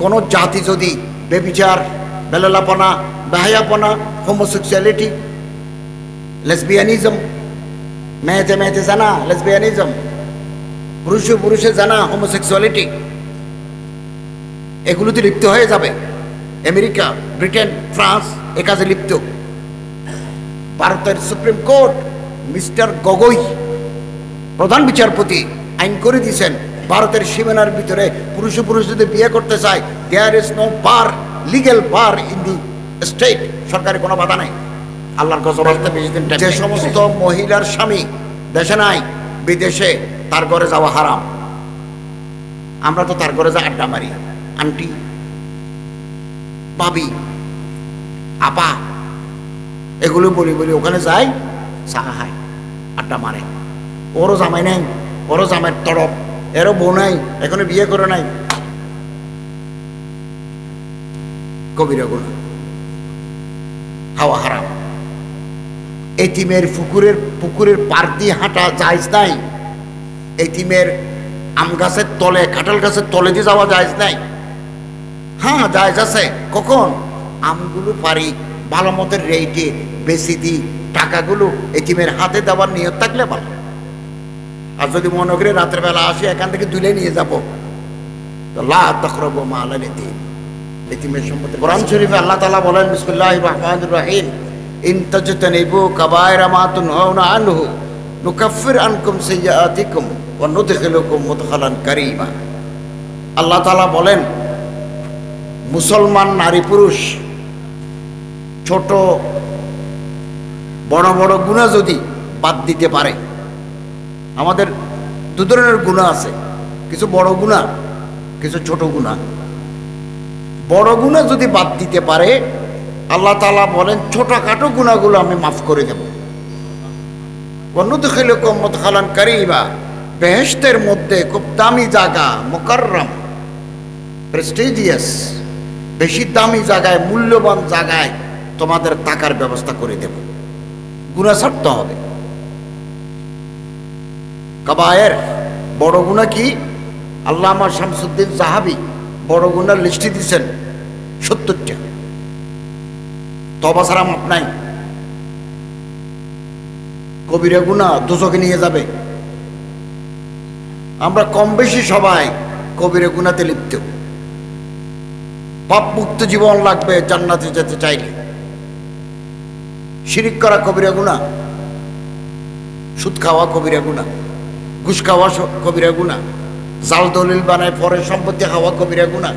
কোনো জাতি যদি বেবিচার, বেলালাপনা, বেহায়াপনা, হোমোসেক্সুয়ালিটি, লেসবিয়ানিজম, মেয়েতে মেয়েতে জানা, লেসবিয়ানিজম, পুরুষে পুরুষে জানা, হোমোসেক্সুয়ালিটি, এগুলোতে লিপ্ত হয়ে যাবে। আমেরিকা, ব্রিটেন, ফ্রান্স এ কাজে লিপ্ত। ভারতের সুপ্রিম কোর্ট মিস্টার গগৈ প্রধান বিচারপতি আইন করে দিয়েছেন, ভারতের সীমানার ভিতরে পুরুষে পুরুষ যদি বিয়ে করতে চায়, there is no bar, legal bar in the state, সরকারি কোনো বাধা নাই। আল্লাহর কসম, যে সমস্ত মহিলার স্বামী দেশে নাই, বিদেশে, তার ঘরে যাওয়া হারাম। আমরা তো তার ঘরে যা আড্ডা মারি, আন্টি, ভাবি, আপা, এগুলো বলি বলি ওখানে যাই, চা খায়, আড্ডা মারে। ওরও জামাই নাই, ওরও জামাইয়ের তরফ, এরও বউ নাই, এখনো বিয়ে করে নাই। কবিরা গুনাহ, হাওয়া হারাম। এতিমের পুকুরের পার দিয়ে হাঁটা জায়েজ নাই। এতিমের আম গাছের তলে, কাঁঠাল গাছের তলে দিয়ে যাওয়া জায়েজ নাই। হ্যাঁ জায়েজ আছে, কখন? আমগুলো পারি ভালো মতো রেটে বেশি দিই, টাকাগুলো এতিমের হাতে দেওয়ার নিয়ত থাকলে ভালো। আর যদি মনে করে রাতের বেলা আসি এখান থেকে তুলে নিয়ে যাবো, তো লা তাকরাবু মালাল ইয়াতীম, এতিমের সম্পত্তি। কোরআন শরীফে আল্লাহ তাআলা বলেন, বিসমিল্লাহির রহমানির রহিম, ইন তাজতানিবু কাবায়রা মা তুনহাউনা আনহু নুকাফির আনকুম সাইয়্যাতিকুম ওয়া নুদখিলুকুম মুদখালান কারীমা। আল্লাহ তাআলা বলেন, মুসলমান নারী পুরুষ ছোট বড় বড় গুনাহ যদি বাদ দিতে পারে, আমাদের দু ধরনের গুনাহ আছে, কিছু বড় গুনাহ, কিছু ছোট গুনাহ। বড় গুনাহ যদি বাদ দিতে পারে, আল্লাহ তাআলা বলেন ছোটখাটো গুনাহগুলো আমি মাফ করে দেব। ওয়া নুদখিলুকুম মুদখালান কারীমা, বেহেশতের মধ্যে খুব দামি জায়গা, মুকাররম, প্রেস্টিজিয়াস, বেশি দামি জায়গায়, মূল্যবান জায়গায় তোমাদের থাকার ব্যবস্থা করে দেব। গুনাহ ছাড়তে হবে। কাবায়ের বড় গুনাহ কি? আল্লামা শামসুদ্দিন জাহাবি বড় গুনার লিস্টে দিয়েছেন 70টা। তওবা ছাড়া মাপ নাই। কবিরা গুনাহ দোজখে নিয়ে যাবে। আমরা কম বেশি সবাই কবিরা গুনাতে লিপ্ত। পাপ মুক্ত জীবন লাগবে জান্নাতে যেতে চাইলে। শিরিক করা কবিরা গুনাহ, সুদ খাওয়া কবিরা গুনাহ, ঘুষ খাওয়া কবিরা গুনাহ, জাল দলিল বানায় পরের সম্পত্তি খাওয়া কবিরা গুনাহ,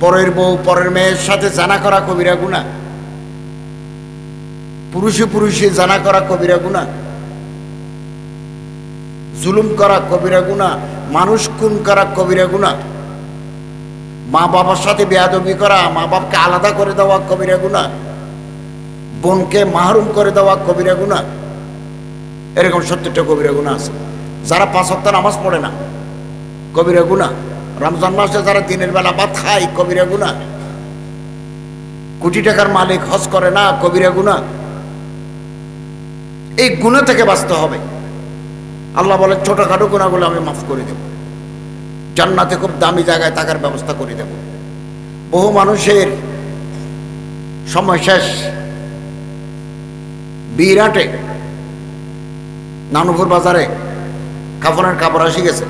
পরের বউ পরের মেয়ের সাথে জানা করা কবিরা গুনাহ, পুরুষে পুরুষে জানা করা কবিরা গুনাহ, জুলুম করা কবিরা গুনাহ, মানুষ খুন করা কবিরা গুনাহ, মা বাবার সাথে বেয়াদবি করা, মা বাপকে আলাদা করে দেওয়া কবিরা গুনাহ, বোনকে মাহরুম করে দেওয়া কবিরা গুনাহ। এরকম 70টা কবিরা গুনাহ আছে। যারা 5 ওয়াক্ত নামাজ পড়ে না, কবিরা গুনাহ। রমজান মাসে যারা দিনের বেলা ভাত খায়, কবিরা গুনাহ। কোটি টাকার মালিক, হজ করে না, কবিরা গুনাহ। এই গুনাহ থেকে বাঁচতে হবে। আল্লাহ বলে ছোটখাটো গুনাহগুলো আমি মাফ করে দেব, জান্নাতে খুব দামি জায়গায় থাকার ব্যবস্থা করে দেব। বহু মানুষের সময় শেষ। বিরাটে নানুপুর বাজারে কাফনের কাপড় আসি গেছে,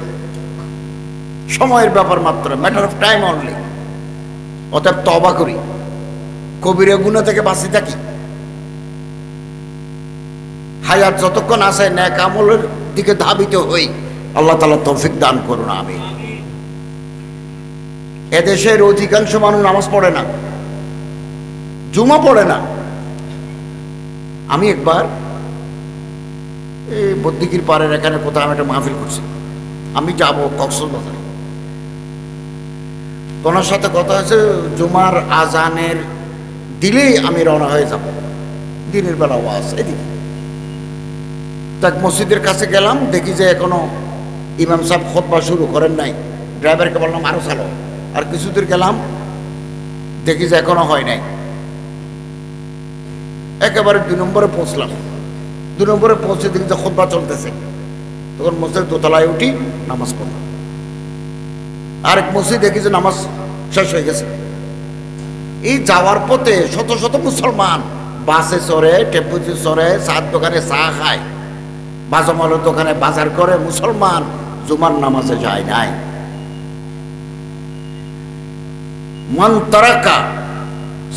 সময়ের ব্যাপার মাত্র, ম্যাটার অফ টাইম অনলি। অতএব তওবা করি, কবিরা গুনাহ থেকে বাঁচি থাকি। হায়াত যতক্ষণ আছে নেক আমলের দিকে ধাবিত হই। আল্লাহ তাআলা তৌফিক দান করুন, আমিন। এদেশের অধিকাংশ মানুষ নামাজ পড়ে না, জুমা পড়ে না। আমি একবার এই বদ্দিকির পাড়ের এখানে কোথাও আমি একটা মাহফিল করছি, আমি যাবো কক্সবাজারে। ওনার সাথে কথা হয়েছে, জুমার আজানের দিলেই আমি রওনা হয়ে যাব, দিনের বেলা ওয়াজ এদিকে। তাক মসজিদের কাছে গেলাম, দেখি যে এখনো ইমাম সাহেব খুতবা শুরু করেন নাই। ড্রাইভারকে বললাম আরো চালো। আর কিছু দূর গেলাম, দেখি যে এখনো হয় নাই। একেবারে 2 নম্বরে পৌঁছলাম। 2 নম্বরে পৌঁছে দেখি যে খুতবা চলতেছে। তখন মসজিদের দোতলায় উঠি, নামাজ পড়লাম। আরেক মসজিদ দেখি যে নামাজ শেষ হয়ে গেছে। এই যাওয়ার পথে শত শত মুসলমান বাসে চড়ে, টেম্পুতে চড়ে, চার দোকানে চা খায়, বাজামালের দোকানে বাজার করে, মুসলমান জুমার নামাজে যায় নাই। মান তারাকা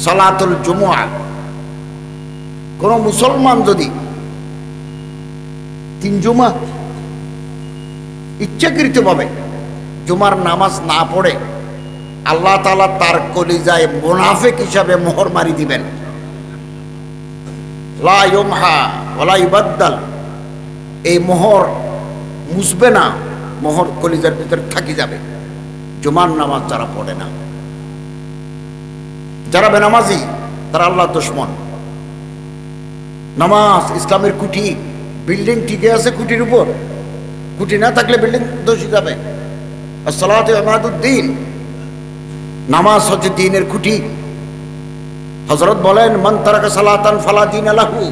সালাতুল জুমুআ, কোন মুসলমান যদি 3 জুমা ইচ্ছাকৃতভাবে জুমার নামাজ না পড়ে, আল্লাহ তাআলা তার কলিজায় মুনাফিক হিসাবে মোহর মারি দিবেন। লা ইউমহা ওয়ালা ইউবাদদাল, এই মোহর মুছবে না, মোহর কলিজার ভিতরে থাকি যাবে। জুমার নামাজ যারা পড়ে না, যারা বেনামাজি, তারা আল্লাহর দুশমন। নামাজ ইসলামের খুঁটি, বিল্ডিং টিকে আছে খুঁটির উপর, খুঁটি না থাকলে বিল্ডিং ধসে যাবে। আসসালাতু ইমাদুদ্দিন, নামাজ হচ্ছে দ্বীনের খুঁটি। হযরত বলেন, মান তারাকা সালাতান ফালা দীনা লাহু,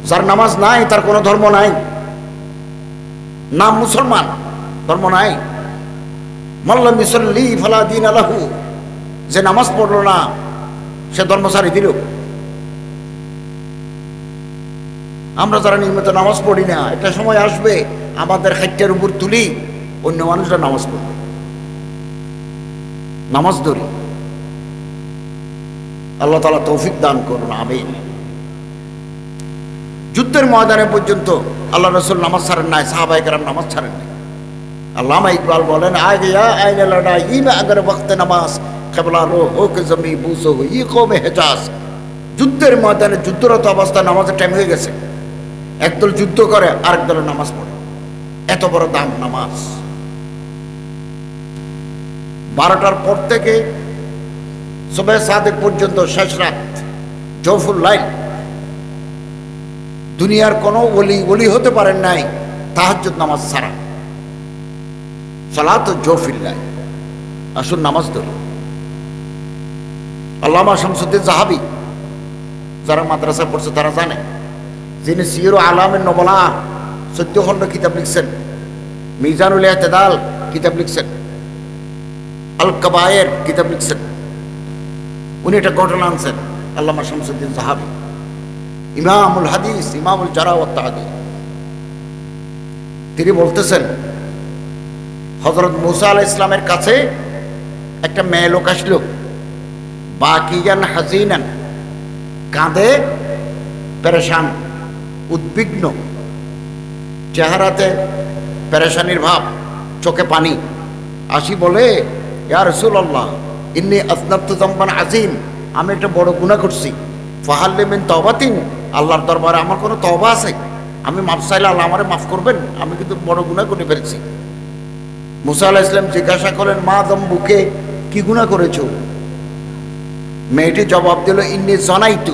যার নামাজ নাই তার কোনো ধর্ম নাই, নাম মুসলমান, ধর্ম নাই। মান লাম ইউসাল্লি ফালা দীনা লাহু, যে নামাজ পড়লো না সে ধর্ম ছাড়ি দিল। আমরা যারা নিয়মিত নামাজ পড়ি না, একটা সময় আসবে আমাদের খাদ্যের উপর তুলি অন্য মানুষরা নামাজ পড়বে, নামাজ ধরি। আল্লাহ তাআলা তৌফিক দান করুন, আমিন। যুদ্ধের ময়দানে পর্যন্ত আল্লাহ রাসূল নামাজ ছাড়েন নাই, সাহাবায়ে কেরাম নামাজ ছাড়েন নাই। আল্লামা ইকবাল বলেন, আগে আইনে লড়াই মে আগার ওয়াক্তে নামাজ কেবলা রো হো কে জমি বুঝো ই কওমে হেজাজ, যুদ্ধের ময়দানে যুদ্ধরত অবস্থায় নামাজের টাইম হয়ে গেছে, একদল যুদ্ধ করে আরেক দল নামাজ পড়ে। এত বড় দাম নামাজ। 12টার পর থেকে সুবহ সাদেক পর্যন্ত শেষ রাত, জওফুল লাইল, দুনিয়ার কোনো ওলি হতে পারেন নাই তাহাজ্জুদ নামাজ ছাড়া। সালাত জওফুল লাইল, আসুন নামাজ ধরি। আল্লামা শামসুদ্দিন জাহাবি, যারা মাদ্রাসা পড়ছে তারা জানে, যিনি সিয়র আলামের নবলা 14 খণ্ড কিতাব লিখছেন, মিজানুল ইতিদাল কিতাব লিখছেন, আল কাবায়ের কিতাব লিখছেন, উনি একটা ঘটনা আনছেন। আল্লামা শামসুদ্দিন জাহাবি, ইমামুল হাদিস, ইমামুল জারা ওয়াত তা'দীল, তিনি বলতেছেন, হযরত মুসা আলাইহিস সালামের কাছে একটা মেয়ে লোক আসলো, বাকিয়ান হাজিনান, কাঁদে, পেরেশান, উদ্বিগ্ন, চেহারাতে পেরেশানির ভাব, চোখে পানি। আসি বলে, ইয়া রাসূলুল্লাহ ইন্নী আযনাবতু যামবান আযীম, আমি একটা বড় গুনাহ করছি, ফাহাল লি মিন তাওবাতিন, আল্লাহর দরবারে আমার কোনো তওবা আছে? আমি মাফ চাইলে আল্লাহ আমারে মাফ করবেন, আমি কিন্তু বড় গুনাহ করে ফেলেছি। মুসা আলাইহিস সালাম জিজ্ঞাসা করেন, মা যামবুকে, কি গুনাহ করেছো? মেয়েটি জবাব দিল, ইন্নী জানাইতু,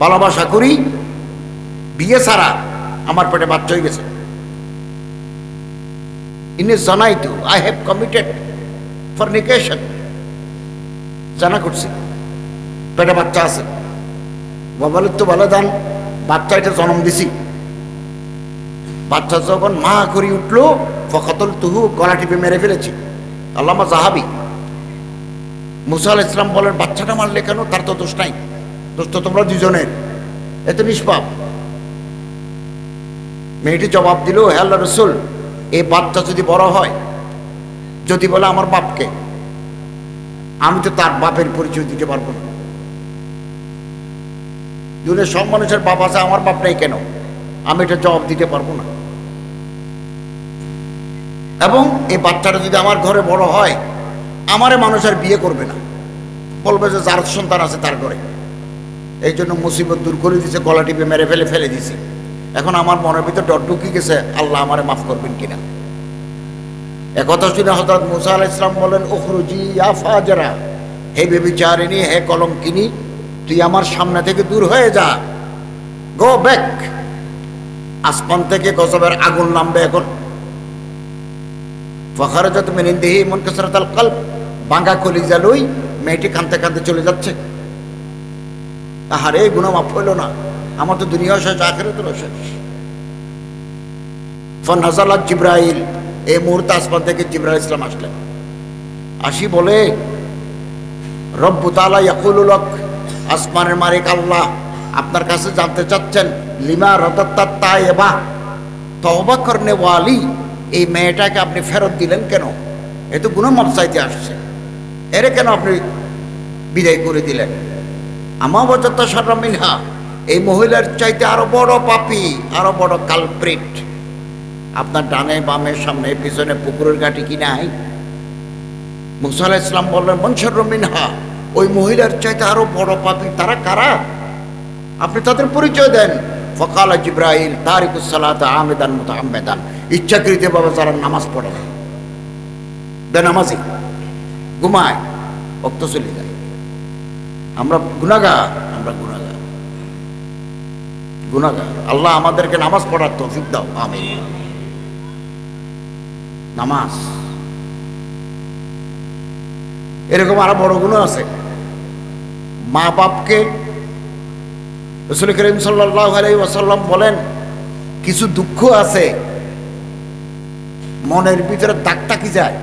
ভালোবাসা করি, বিয়ে ছাড়া আমার পেটে বাচ্চা হয়ে গেছে। ইন্নী জানাইতু, আই হ্যাভ কমিটেড ফরনিকেশন, জানা করছি, পেটে বাচ্চা আছে। বাবালিত বালাদান, বাচ্চা এটা জন্ম দিছি। বাচ্চা যখন মা করি উঠলো, ফকাতল তুহু, গলা টিপে মেরে ফেলেছি। আল্লামা জাহাবি, মুসা আলাইহিস সালাম বলেন, বাচ্চাটা মারলে কেন? তার তো দোষ নাই, দোষ তো তোমরা দুজনের, এত নিষ্পাপ। মেয়েটি জবাব দিল, হে আল্লাহর রাসূল, এই বাচ্চা যদি বড় হয়, যদি বলে আমার বাপকে, আমি তো তার বাপের পরিচয় দিতে পারবো না। দুনিয়ার সব মানুষের বাপ আছে, আমার বাপ নেই কেন? আমি এটা জবাব দিতে পারবো না। এবং এই বাচ্চাটা যদি আমার ঘরে বড় হয়, আমারে মানুষ আর বিয়ে করবে না, বলবে যে যার সন্তান আছে তার ঘরে। এই জন্য মুসিবত দূর করে দিছে, গলা টিপে মেরে ফেলে দিছি। এখন আমার মনের ভিতর ডর ঢুকে গেছে, আল্লাহ আমারে মাফ করবেন কিনা। একথা শুনে হযরত মুসা আলাইহিস সালাম বলেন, উখরুজি ইয়া ফাজরা, হে বেবিচারিণী, হে কলঙ্কিনী, তুই আমার সামনে থেকে দূর হয়ে যা, গো ব্যাক। আসমান থেকে গজবের আগুন নামবে এখন। ফাখারাজাত মিন ইনদিহি মুনকাসিরাতাল কলব, ভাঙা কলিজা লই মেয়েটি কাঁদতে কাঁদতে চলে যাচ্ছে। আহারে, গুনাহ মাফ হইল না, আমার তো দুনিয়া শেষ, আখিরাতও শেষ। ফানাজালাত জিবরাইল, এই মুহূর্তে আসমান থেকে জিবরাইল ইসলাম আসলেন। আসি বলে রব্বু তাআলা ইয়াকুলু লাক, আসমানের মালিক আল্লাহ আপনার কাছে জানতে চাচ্ছেন, লিমা রাদাত্তা তাইবা, তওবা করনে ওয়ালি, এই মেয়েটাকে আপনি ফেরত দিলেন কেন? এ তো গুনাহ মাফ চাইতে আসছে, এরে কেন আপনি বিদায় করে দিলেন? আমা ওয়াজাত্তা শাররা মিনহা, এই মহিলার চাইতে আরো বড় পাপী, আরো বড় কালপ্রিট আপনার ডানে বামে সামনে পিছনে পুকুরের ঘাটে কি নাই? মুসা আলাইহিস সালাম বললেন মান শাররা মিনহা, ওই মহিলার চাইতে আরো বড় পাপী তারা কারা? আপনি তাদের পরিচয় দেন। ফাকালা জিবরাইল তারিকুস সালাতা আমিদান মুতাআম্মিদান, ইচ্ছাকৃতভাবে যারা নামাজ পড়ে না, বেনামাজি, ঘুমায়, ওয়াক্ত চলে যায়। আমরা গুনাহগার, আমরা গুনাহগার, গুনাহগার। আল্লাহ আমাদেরকে নামাজ পড়ার তৌফিক দাও, আমিন। নামাজ, এরকম আরো বড় গুনাহ আছে। মা বাপকে রাসূল করিম সাল্লাল্লাহু আলাইহি ওয়াসাল্লাম বলেন, কিছু দুঃখ আছে মনের ভিতরে দাগ থাকি যায়,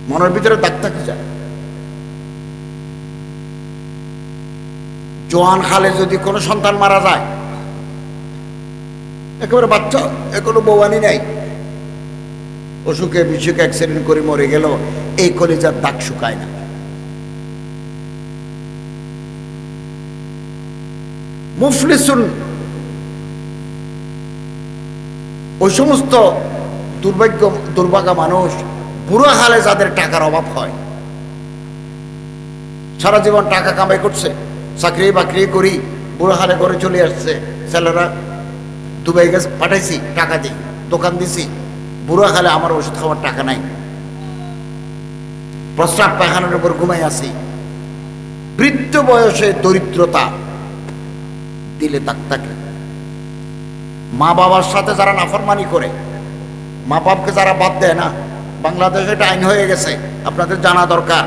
মনের ভিতরে দাগ থাকি যায়। জোয়ান খালে যদি কোনো সন্তান মারা যায়, একেবারে বাচ্চা, এখনো বউয়ানি নাই, অসুখে বিসুখে অ্যাক্সিডেন্ট করে মরে গেল, এই কলিজার দাগ শুকায় না। মুফলিসুন, ওই সমস্ত দুর্ভাগা মানুষ, বুড়ো হালে যাদের টাকার অভাব হয়, সারা জীবন টাকা কামাই করছে, চাকরি বাকরি করি, বুড়ো হালে ঘরে চলে আসছে, ছেলেরা দুবাই গেছে পাঠাইছি, টাকা দিই, দোকান দিছি, বুড়ো হালে আমার ওষুধ খাওয়ার টাকা নাই, প্রস্রাব পায়খানার উপর ঘুমাই আছি। বৃদ্ধ বয়সে দরিদ্রতা দিলে দাগ থাকে। মা বাবার সাথে যারা নাফরমানি করে, মা বাপকে যারা বাদ দেয় না, বাংলাদেশে এটা আইন হয়ে গেছে, আপনাদের জানা দরকার।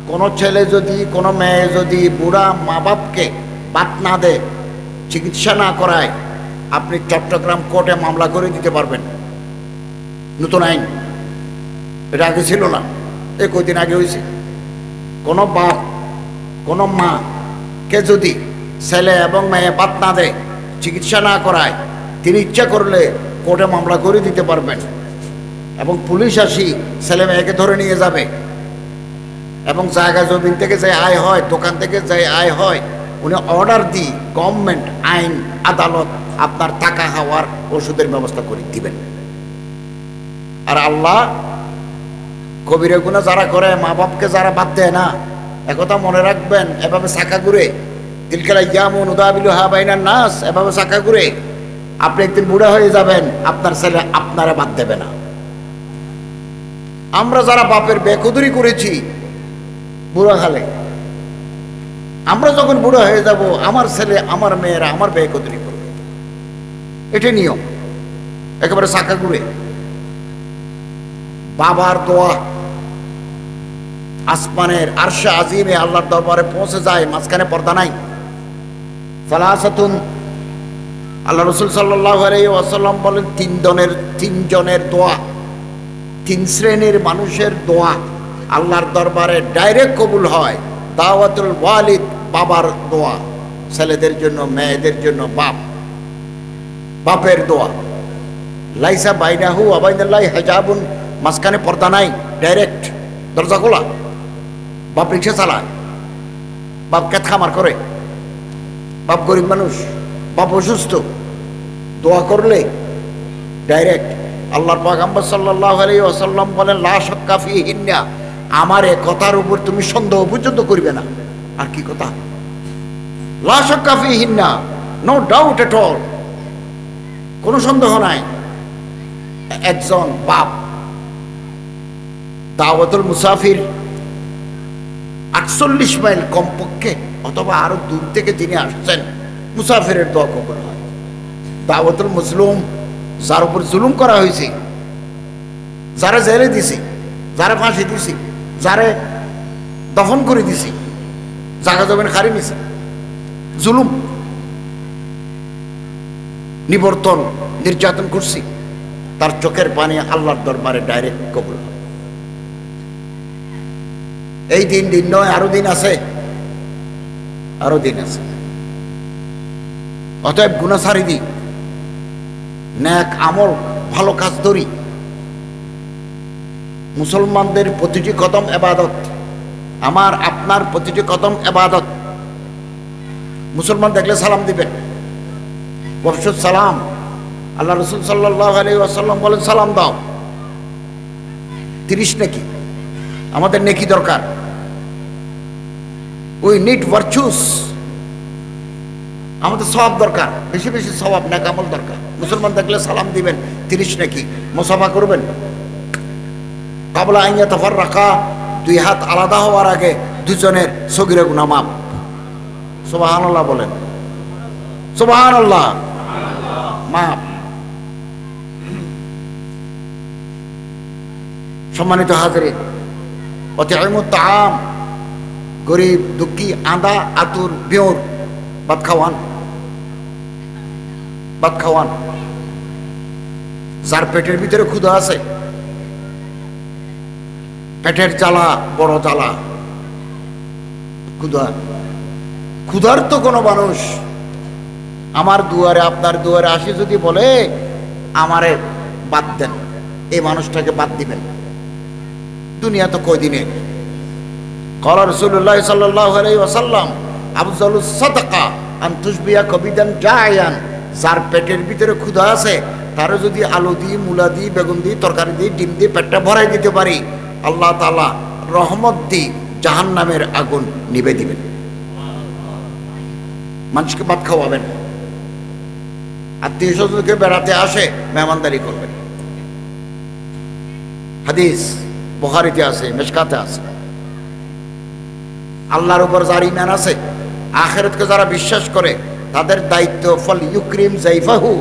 কোনো ছেলে যদি, কোনো মেয়ে যদি বুড়া মা বাপকে বাদ না দেয়, চিকিৎসা না করায়, আপনি চট্টগ্রাম কোর্টে মামলা করে দিতে পারবেন। নতুন আইন, এটা আগে ছিল না, এই কদিন আগে হয়েছে। কোনো বাপ, কোনো মা কে যদি ছেলে এবং মেয়ে বাদ না দেয়, চিকিৎসা না করায়, তিনি ইচ্ছা করলে কোর্টে মামলা করে দিতে পারবেন, এবং পুলিশ আসি ছেলে মেয়েকে ধরে নিয়ে যাবে, এবং জায়গা জমিন থেকে যে আয় হয়, দোকান থেকে যে আয় হয়, উনি অর্ডার দিই, গভর্নমেন্ট আইন আদালত আপনার টাকা খাওয়ার ওষুধের ব্যবস্থা করে দিবেন। আর আল্লাহ কবিরে গুনাহ যারা করে, মা বাপকে যারা বাদ দেয় না, একথা মনে রাখবেন, এভাবে চাকা ঘুরে, তিলকাল ইয়ামুন উদাবিলুহা বাইনান নাস, এভাবে চাকা ঘুরে আপনি একদিন বুড়া হয়ে যাবেন, আপনার ছেলে আপনারা বাদ দেবে না। আমরা যারা বাপের বেকদরি করেছি বুড়া হালে, আমরা যখন বুড়া হয়ে যাব, আমার ছেলে আমার মেয়েরা আমার বেকদরি করবে, এটা নিয়ম। একেবারে চাকা ঘুরে। বাবার দোয়া আসমানের আরশে আজিমে আল্লাহর দরবারে পৌঁছে যায়, মাঝখানে পর্দা নাই। সালাসাতুন, আল্লাহ রাসূল সাল্লাল্লাহু আলাইহি ওয়াসাল্লাম বলেন, তিনজনের দোয়া, তিন শ্রেণীর মানুষের দোয়া আল্লাহর দরবারে ডাইরেক্ট কবুল হয়। দাওয়াতুল ওয়ালিদ, বাবার দোয়া, ছেলেদের জন্য, মেয়েদের জন্য বাপের দোয়া। লাইসা বাইনাহু ওয়া বাইনাল্লাহি হিজাবুন, মাঝখানে পর্দা নাই, ডাইরেক্ট দরজা খোলা। বাপ রিক্সা চালায়, বাপ খেত খামার করে, বাপ গরিব মানুষ, বাপ অসুস্থ, দোয়া করলে ডাইরেক্ট। আল্লাহর পয়গম্বর সাল্লাল্লাহু আলাইহি ওয়াসাল্লাম বলেন, লা শাক্কা ফীহিন্না, আমার এ কথার উপর তুমি সন্দেহ পর্যন্ত করবে না। আর কি কথা? লা শাক্কা ফীহিন্না, নো ডাউট এট অল, কোনো সন্দেহ নাই। একজন বাপ দাওয়াতুল মুসাফির 48 মাইল কমপক্ষে অথবা আরো দূর থেকে যিনি আসছেন, মুসাফিরের দোয়া কবুল হয়। দাওয়াতুল মজলুম, যার উপর জুলুম করা হয়েছে, যারা জেলে দিছি, যারা ফাঁসি দিছি, যারে দফন করে দিছি, জায়গা জমিন খারি নিছি, জুলুম নিবর্তন নির্যাতন করছি, তার চোখের পানি আল্লাহর দরবারে ডাইরেক্ট কবুল হয়। এই দিন নয়, আরো দিন আছে, আরো দিন আছে। অতএব গুনাহ ছাড়ি দিই, নেক আমল ভালো কাজ ধরি। মুসলমানদের প্রতিটি কদম ইবাদত, আমার আপনার প্রতিটি কদম ইবাদত। মুসলমান দেখলে সালাম দিবেন, ওয়াফশুস সালাম। আল্লাহ রাসূল সাল্লাল্লাহু আলাইহি ওয়াসাল্লাম বলেন সালাম দাও। 30 নেকি, আমাদের নেকি দরকার। উই নিড ভার্চুস, আমাদের সওয়াব দরকার, বেশি বেশি সওয়াব, নেক আমল দরকার। মুসলমান দেখলে সালাম দিবেন, 30 নেকি। মুসাফা করবেন, কাবলা আন ইয়াতাফাররাকা, দুই হাত আলাদা হওয়ার আগে দুজনের সগীরা গুনাহ মাফ। সুবহানাল্লাহ বলেন, সুবহানাল্লাহ, মাফ। সম্মানিত হাজিরিন, অতিআইমুত তাআম, গরিব দুঃখী আঁদা আতুর বিয়র ভাত খাওয়ান, ভাত খাওয়ান। যার পেটের ভিতরে ক্ষুধা আছে, পেটের জ্বালা বড় জ্বালা, ক্ষুধা, ক্ষুধার্ত কোনো মানুষ আমার দুয়ারে আপনার দুয়ারে আসি যদি বলে আমারে বাদ দেন, এই মানুষটাকে বাদ দিবেন। দুনিয়া তো কয়দিনের। ক্বালা রাসূলুল্লাহ সাল্লাল্লাহু আলাইহি ওয়াসাল্লাম আফযালুস সাদাকা আন তুশবিয়া কবিদান জায়ান। যার পেটের ভিতরে ক্ষুধা আছে তারে যদি আলু দিয়ে, মূলা দিয়ে, বেগুন দিয়ে, তরকারি দিয়ে, ডিম দিয়ে পেটটা ভরাই দিতে পারি, আল্লাহ তাআলা রহমত দিয়ে জাহান্নামের আগুন নিভে দিবেন। মানুষকে ভাত খাওয়াবেন, আত্মীয় স্বজনকে বেড়াতে আসে মেহমানদারি করবেন। হাদিস বুখারীতে আছে, মিশকাতে আছে। আল্লাহর উপর যার ঈমান আছে, আখিরাতকে যারা বিশ্বাস করে, তাদের দায়িত্ব ফল ইউক্রিম জাইফাহু,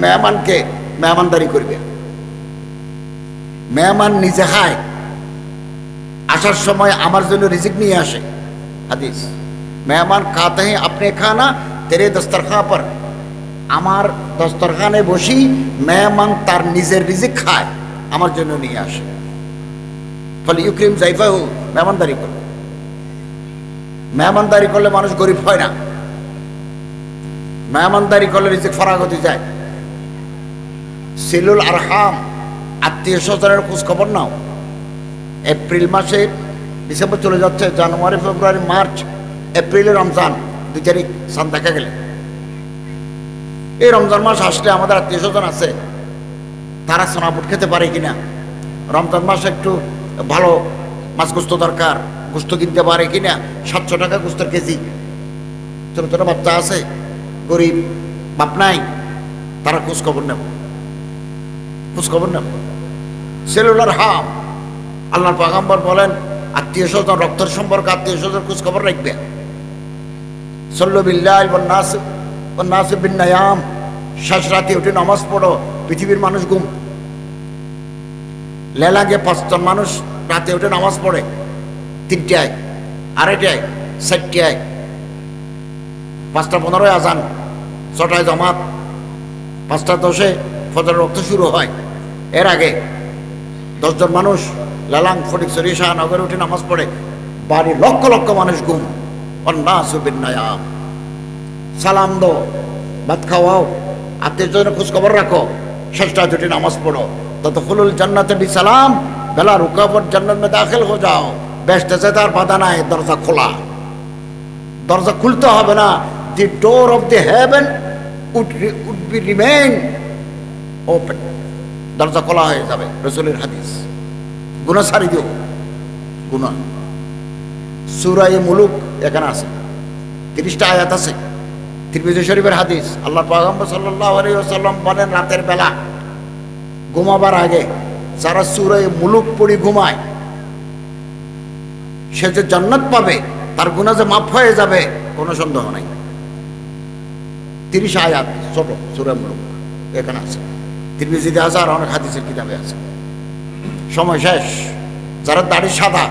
মেহমানকে মেহমানদারি করবে। মেহমান নিজে খায়, আসার সময় আমার জন্য রিজিক নিয়ে আসে। হাদিস, মেহমান খাতে हैं अपने खाना तेरे दस्तरखान पर। আমার দস্তরখানে বসি মেহমান তার নিজের রিজিক খায়, আমার জন্য নিয়ে আসে। ফলে ইউক্রিম জাইফাহু, মেহমানদারি করে। মেহমানদারি করলে মানুষ গরিব হয় না, মেহমানদারি করলে রিজিক ফরাগতি যায়। সিলুল আরহাম, আত্মীয় স্বজনের খোঁজ খবর নাও। এপ্রিল মাসে, ডিসেম্বর চলে যাচ্ছে, জানুয়ারি, ফেব্রুয়ারি, মার্চ, এপ্রিলে রমজান, 2 তারিখ চাঁদ দেখা গেলে। এই রমজান মাস আসলে আমাদের আত্মীয় স্বজন আছে, তারা সোনাপুট খেতে পারে কিনা, রমজান মাসে একটু ভালো মাছ গোস্ত দরকার, গোস্ত কিনতে পারে কিনা। 700 টাকা গোস্তের কেজি। ছোট ছোট বাচ্চা আছে, গরিব, বাপ নাই, তারা খোঁজ খবর নেব, খোঁজ খবর নেব। সেলুলার হাম, আল্লাহর পয়গম্বর বলেন আত্মীয় স্বজন, রক্তের সম্পর্ক, আত্মীয় স্বজন খোঁজ খবর রাখবে। সল্লু বিল্লাহি ওয়ান নাস বিন নায়াম, শেষ রাতে উঠে নামাজ পড়ো, পৃথিবীর মানুষ ঘুম। লেলাগে 5জন মানুষ রাতে উঠে নামাজ পড়ে, 3টায়, 2:30টায়, 4টায়, 5:15 আজান, 6টায় জামাত, 5:10 ফজরের ওয়াক্ত শুরু হয়। এর আগে 10 জন মানুষ লালাং ফটিকছড়ি শাহনগরে উঠে নামাজ পড়ে, বাড়ির লক্ষ লক্ষ মানুষ ঘুম। অন্নাসু বিন নায়াম। সালাম দো, ভাত খাওয়াও, আত্মীয় স্বজনের খোঁজ খবর রাখো, শেষটা উঠে নামাজ পড়ো। তদখুলুল জান্নাতে বিসালাম, বেলা রুকাবত জান্নাত মে দাখিল হো যাও। বেহেশতে যেতে আর বাধা নাই, দরজা খোলা। দরজা খুলতে হবে না। The door of the heaven would be remain open. দরজা খোলা হয়ে যাবে, রাসূলের হাদিস। গুনাহ ছাড়ি দিও, গুনাহ। সূরা মুলুক এখানে আছে, 30টা আয়াত আছে। তিরমিজি শরীফের হাদিস, আল্লাহর পয়গম্বর সাল্লাল্লাহু আলাইহি ওয়াসাল্লাম বলেন রাতের বেলা ঘুমাবার আগে যারা সূরা মুলুক পড়ে ঘুমায়, সে যে জান্নাত পাবে, তার গুনাহ যে মাফ হয়ে যাবে, কোনো সন্দেহ নাই। 30 আয়াত, ছোট সূরা মুলুক এখানে আছে। তিরমিজিতে আছে, আর অনেক হাদিসের কিতাবে আছে। সময় শেষ। যারা দাড়ি সাদা,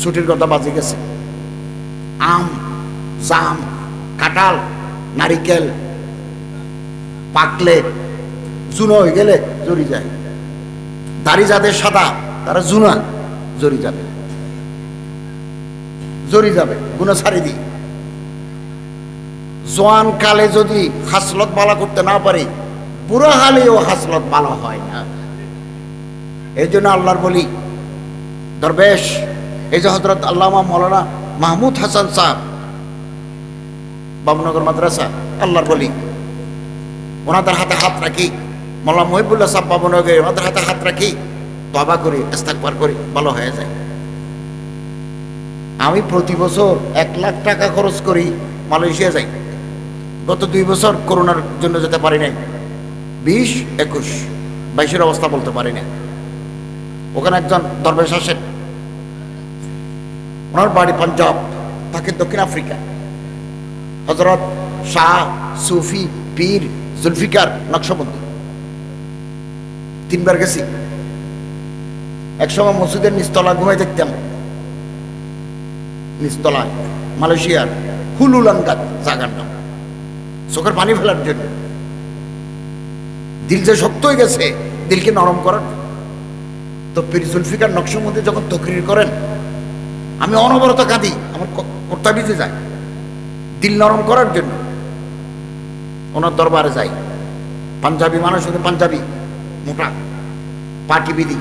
ছুটির কথা বাজে গেছে। আম, জাম, কাঁঠাল, নারিকেল পাকলে, জুনো হয়ে গেলে জড়ি যায়। দাড়ি যাদের সাদা তারা জুনা, জরি যাবে, জরি যাবে, গুনাহ ছাড়ি দিই। জোয়ান কালে যদি হাসলত বালা করতে না পারি, বুড়া হালেও হাসলত বালা হয় না। এই জন্য আল্লাহর বলি দরবেশ, এই যে হযরত আল্লামা মৌলানা মাহমুদ হাসান সাহেব, বাবুনগর মাদ্রাসা, আল্লাহর বলি, ওনাদের হাতে হাত রাখি, মৌলানা মহিবুল্লাহ সাহেব বাবুনগর, ওনাদের হাতে হাত রাখি, তওবা করি, ইস্তিগফার করি, ভালো হয়ে যায়। আমি প্রতি বছর 1 লাখ টাকা খরচ করি, মালয়েশিয়া যাই। গত 2 বছর করোনার জন্য যেতে পারি নাই, 20, 21, 22-এর অবস্থা বলতে পারি না। ওখানে একজন দরবেশ আসেন, ওনার বাড়ি পাঞ্জাব, থাকে দক্ষিণ আফ্রিকা। হযরত শাহ সুফি পীর জুলফিকার নকশবন্দি 3 বার গেছি। একসময় মসজিদের নিচতলা ঘুমাই দেখতাম, নিচতলায়, মালয়েশিয়ার হুলুলাঙ্গাত জায়গার নাম, চোখের পানি ফেলার জন্য। দিল যে শক্ত হয়ে গেছে, দিলকে নরম করার। তো পীর জুলফিকার নকশবন্দি যখন তকরির করেন, আমি অনবরত কাঁদি, আমার কর্তা ভিজে যায়, দিল নরম করার জন্য। ওনার দরবারে যাই, পাঞ্জাবি মানুষ, পাঞ্জাবি মোটা পাটি বিধি,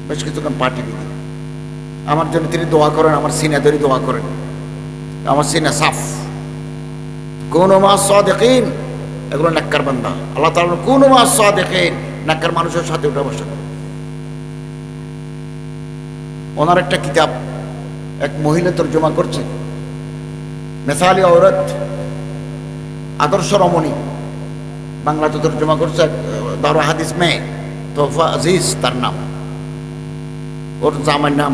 বেশ কিছুক্ষণ পাটি বিধি। আমার জন্য তিনি দোয়া করেন, আমার সিনা ধরে দোয়া করেন, আমার সিনা সাফ। কোন মাস সাদিকিন, এগুলো নেককার বান্দা। আল্লাহ তাআলা কোন মাস সাদিকিন, নেককার মানুষের সাথে উঠা বসা করে। ওনার একটা কিতাব এক মহিলা তর্জমা করছে, মেসালি औरत, আদর্শ রমণী, বাংলাতে তর্জমা করছে দারুল হাদিস মে তোফা আজিজ, তার নাম। ওর জামার নাম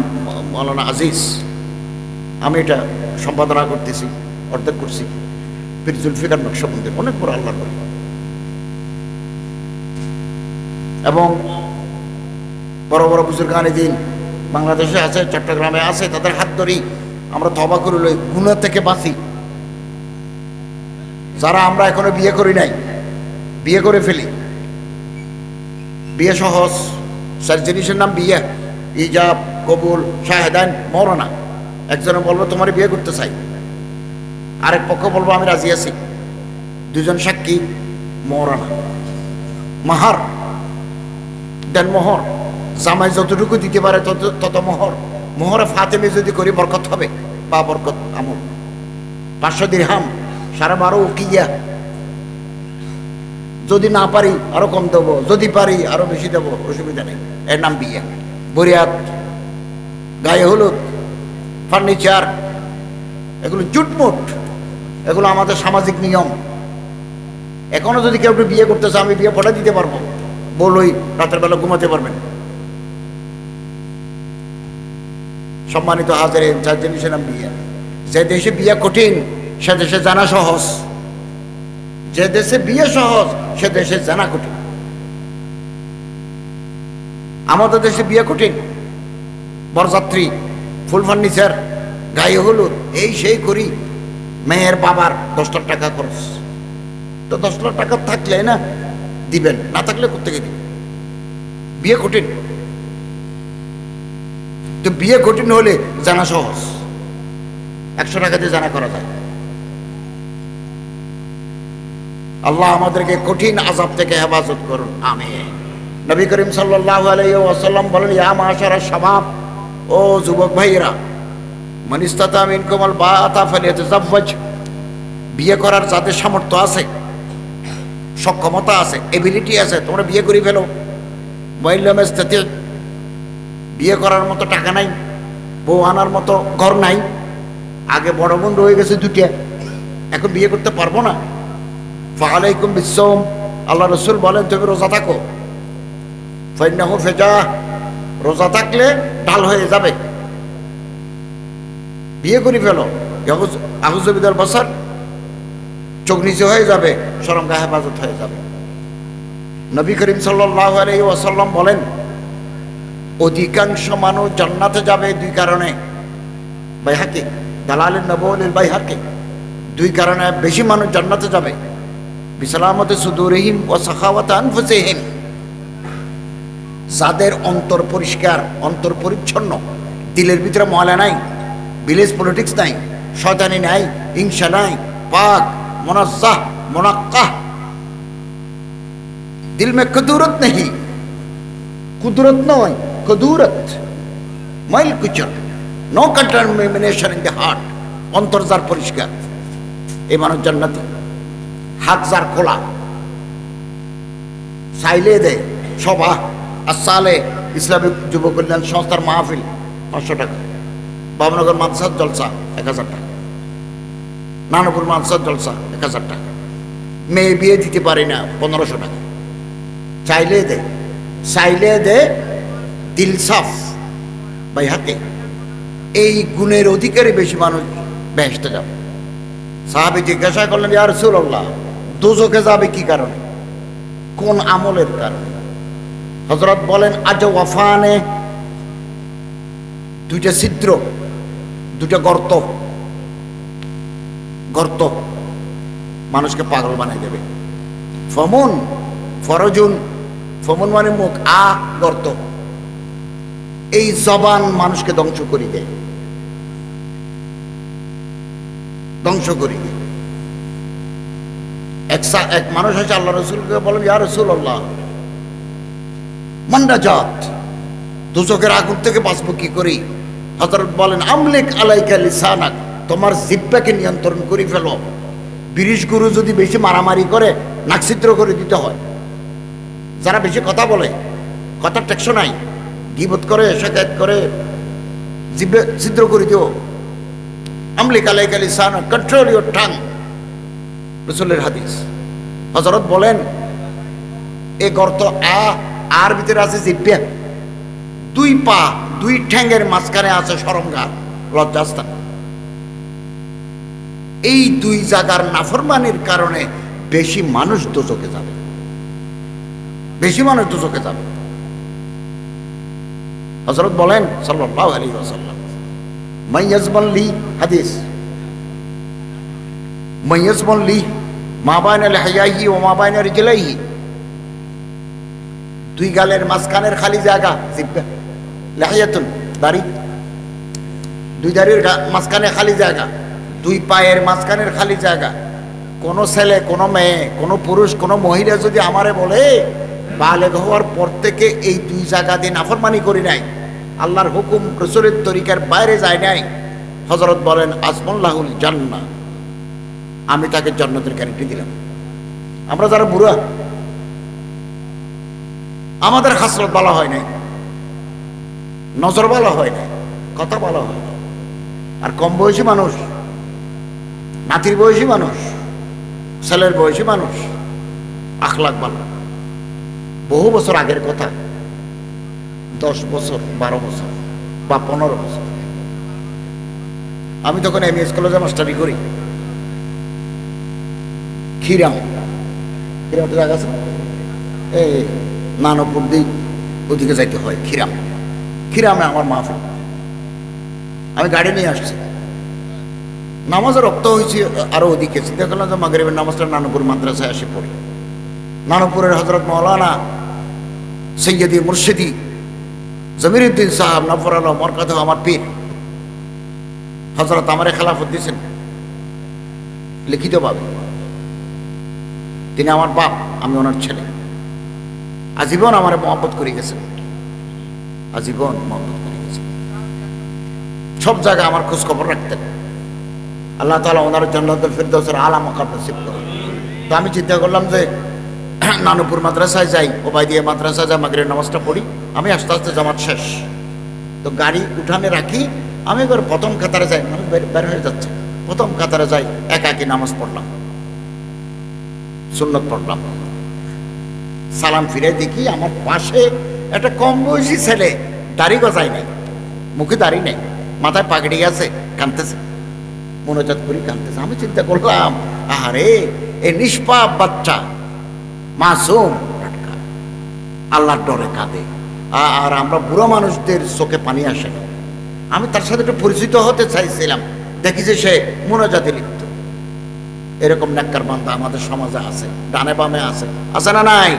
মৌলানা আজিজ। আমি এটা সম্পাদনা করতেছি, অর্ধেক করছি। পীর জুলফিকার নকশবন্দির অনেক বড় আল্লাহর বলি, এবং বড় বড় বুজুর্গানে দিন বাংলাদেশে আছে, চট্টগ্রামে আছে, তাদের হাত ধরেই আমরা তওবা করে লই, গুনাহ থেকে বাঁচি। যারা আমরা এখনো বিয়ে করি নাই, বিয়ে করে ফেলি। বিয়ে সহজ, 4 জিনিসের নাম বিয়ে: ইজাব, কবুল, শাহেদান, মওলানা। একজনে বলবো তোমার বিয়ে করতে চাই, আরেক পক্ষ বলবো আমি রাজি আছি, 2 জন সাক্ষী, মওলানা। মাহার দেন, মোহর, জামাই যতটুকু দিতে পারে তত মোহর। মোহরে ফাতেমে যদি করি বরকত হবে, বা বরকত আমল। 500 দিরহাম, 12.5 উকিয়া। যদি না পারি আরো কম দেবো, যদি পারি আরো বেশি দেবো, অসুবিধা নেই। এর নাম বিয়ে। বরিয়াত, গায়ে হলুদ, ফার্নিচার, এগুলো জুটমুট, এগুলো আমাদের সামাজিক নিয়ম। এখনো যদি কেউ বিয়ে করতে চায়, আমি বিয়ে পড়া দিতে পারবো, বলই রাতের বেলা ঘুমাতে পারবেন। সম্মানিত হাজারিন, 4 জিনিসের নাম বিয়ে। যে দেশে বিয়ে কঠিন, সে দেশে জানা সহজ। যে দেশে বিয়ে সহজ, সে দেশে জানা কঠিন। আমাদের দেশে বিয়ে কঠিন, বরযাত্রী, ফুল ফার্নিচার, গায়ে হলুদ, এই সেই করি। মেয়ের বাবার 10 লাখ টাকা খরচ। তো 10 লাখ টাকা থাকলে না দিবেন, না থাকলে কোত্থেকে দিবেন? বিয়ে কঠিন। তো বিয়ে কঠিন হলে জানা সহজ, 100 টাকা দিয়ে জানা করা যায়। আল্লাহ আমাদেরকে কঠিন আযাব থেকে হেফাজত করুন, আমিন। নবী করিম সাল্লাল্লাহু আলাইহি ওয়াসাল্লাম বলেন, ইয়া মাশারা শাবাব, ও যুবক ভাইরা, মান ইসতাতা মিনকুমুল বাআতা ফালিয়াতাযাওয়াজ। বিয়ে করার যাদের সামর্থ্য আছে, সক্ষমতা আছে, এবিলিটি আছে, তোমরা বিয়ে করে ফেলো। ওয়াইল্লাম ইসতাতি, বিয়ে করার মতো টাকা নাই, বউ আনার মতো ঘর নাই, আগে বড় বোন রয়ে গেছে 2টা, এখন বিয়ে করতে পারবো না, ফাআলাইকুম বিসসাওম, আল্লাহ রাসূল বলেন তুমি রোজা থাকো। ফাইন্নাহু ফিজাহ, রোজা থাকলে ঢাল হয়ে যাবে। বিয়ে করে ফেলো, আউযু বিল বাসার, চোখ নিচে হয়ে যাবে, শরমগাহ হেফাজত হয়ে যাবে। নবী করিম সাল্লাল্লাহু আলাইহি ওয়াসাল্লাম বলেন, অধিকাংশ মানুষ জান্নাতে যাবে 2 কারণে। বাইহাকি, দালালুন নবুয়্যিল বাইহাকি, 2 কারণে বেশি মানুষ জান্নাতে যাবে। বিসালামতি সুদুরিহিম ওয়া সাখাওয়াতি আনফুসিহিম, যাদের অন্তর পরিষ্কার, অন্তর পরিচ্ছন্ন, দিলের ভিতরে ময়লা নাই, ভিলেজ পলিটিক্স নাই, শয়তানি নাই, হিংসা নাই, পাক মুনাজ্জাহ মুনাক্কাহ, दिल में कदूरत नहीं, कुदरत नয় कदूरत, মাইল কুচল, no contamination in the heart, অন্তর যার পরিষ্কার, এই মানুষ জান্নাতি। হাত যার খোলা, চাইলে দেয় সভা আর সালে ইসলামিক যুব কল্যাণ সংস্থার মাহফিল 500 টাকা, বাবনগর মাদ্রাসার জলসা 1000 টাকা, নানপুর মাদ্রাসার জলসা 1000 টাকা, মেয়ে বিয়ে দিতে পারি না 1500 টাকা, চাইলে দে, চাইলে দে, দিল সাফ ভাই হাতে। এই গুণের অধিকারী বেশি মানুষ বেহেশতে যাবে। সাহাবী জিজ্ঞাসা করলেন, ইয়া রাসূলুল্লাহ, দোজখে যাবে কি কারণে, কোন আমলের কারণে? হযরত বলেন, আজওয়াফানে, দুইটা ছিদ্র, দুইটা গর্ত, গর্ত মানুষকে পাগল বানিয়ে দেবে। ফমুন ফরজুন, ফমুন মানে মুখ, আ গর্ত, এই জবান মানুষকে ধ্বংস করে দেয়, ধ্বংস করে দেয়। এক মানুষ আছে আল্লাহ রাসূলকে বলেন, ইয়া রাসূলুল্লাহ, মান্ডা জাত, দোজখের আগুন থেকে বাঁচবো কি করি? হযরত বলেন, আমলিক আলাইকা লিসানাক, তোমার জিহ্বাকে নিয়ন্ত্রণ করে ফেলো। বিরিশ গুরু যদি বেশি মারামারি করে নাক ছিদ্র করে দিতে হয়। যারা বেশি কথা বলে, কথা টেকসো নাই, গীবত করে, শাকায়াত করে, জিহ্বা ছিদ্র করে দিও। আমলিক আলাইকা লিসানাক, কন্ট্রোল ইওর টাং, রাসূলের হাদিস। হযরত বলেন, এই গর্ত আর ভিতরে আছে জিহ্বা, দুই পা, দুই ঠ্যাঙ্গের মাঝখানে আছে শরমগার, লজ্জাস্থান। এই দুই জায়গার নাফরমানির কারণে বেশি মানুষ দোজখে যাবে, বেশি মানুষ দোজখে যাবে। হযরত বলেন সাল্লাল্লাহু আলাইহি ওয়াসাল্লাম, মাইয়াজমান লি, হাদিস, মাইয়াজমান লি মা বাইনা লিহইয়াহি ওয়া মা বাইনা রিজলাইহি, দুই গালের মাঝখানের খালি জায়গা জিহ্বা, লিহিয়াতুন দাড়ি, দুই দাড়ির মাঝখানে খালি জায়গা, দুই পায়ের মাঝখানের খালি জায়গা। কোন ছেলে, কোন মেয়ে, কোন পুরুষ, কোন মহিলা যদি আমারে বলে বালেগ হওয়ার পর থেকে এই দুই জায়গা দিয়ে নাফরমানি করি নাই, আল্লাহর হুকুম রাসূলের তরিকার বাইরে যায় নাই, হযরত বলেন, আজমাল্লাহুল জান্নাহ, আমি তাকে জান্নাতের গ্যারান্টি দিলাম। আমরা যারা বুড়া, আমাদের হাসরত বলা হয় নাই, নজর বলা হয় নাই, কথা বলা হয় না। আর কম বয়সী মানুষ, নাতির বয়সী মানুষ, ছেলের বয়সী মানুষ, আখলাক ভালো। বহু বছর আগের কথা, 10 বছর, 12 বছর বা 15 বছর, আমি তখন এমএস কলেজে মাস্টারি করি। খিরাম, খিরাম তো জায়গা আছে, এই নানপুর দিক ওদিকে যাইতে হয়। খিরাম, খিরামে আমার মাহফিল, আমি গাড়ি নিয়ে আসছি। নামাজের রক্ত হয়েছে আরো ওদিকে, চিন্তা করলাম যে মাগরিবের নামাজটা নানপুর মাদ্রাসায় আসে পড়ি। নানপুরের হযরত মাওলানা সৈয়দি মুর্শিদি জমিরুদ্দিন সাহেব নফরাল মরকাত, আমার পীর হযরত আমারে খেলাফত দিয়েছেন লিখিতভাবে। তিনি আমার বাপ, আমি ওনার ছেলে। আজীবন আমারে মহব্বত করে গেছেন, আজীবন মহব্বত করে গেছেন। সব জায়গায় আমার খোঁজ খবর রাখতেন। আল্লাহ তাআলা ওনার জান্নাতুল ফিরদাউসের আলা মাকাম নসিব করুন। তো আমি চিন্তা করলাম যে নানুপুর মাদ্রাসায় যাই, ওবাইদিয়া মাদ্রাসায় যাই, মাগরিবের নামাজটা পড়ি। আমি আস্তে আস্তে জামাত শেষ, তো গাড়ি উঠানে রাখি। আমি এবার প্রথম কাতারে যাই, মানে বের হয়ে যাচ্ছে, প্রথম কাতারে যাই, একাকি নামাজ পড়লাম, সুন্নত পড়লাম। সালাম ফিরে দেখি আমার পাশে একটা কম বয়সী ছেলে, দাড়ি গজায় নাই, মুখে দাড়ি নেই, মাথায় পাগড়ি আছে, কাঁদতেছে, মোনাজাত করি, কাঁদতেছে। আমি চিন্তা করলাম, আরে এই নিষ্পাপ বাচ্চা, মাসুম, আল্লাহর ডরে কাঁদে, আর আমরা বুড়ো মানুষদের চোখে পানি আসে না। আমি তার সাথে একটু পরিচিত হতে চাইছিলাম, দেখি যে সে মোনাজাতে লিপ্ত। এরকম নেককার বান্দা আমাদের সমাজে আছে, ডানে বামে আছে, আছে না নাই?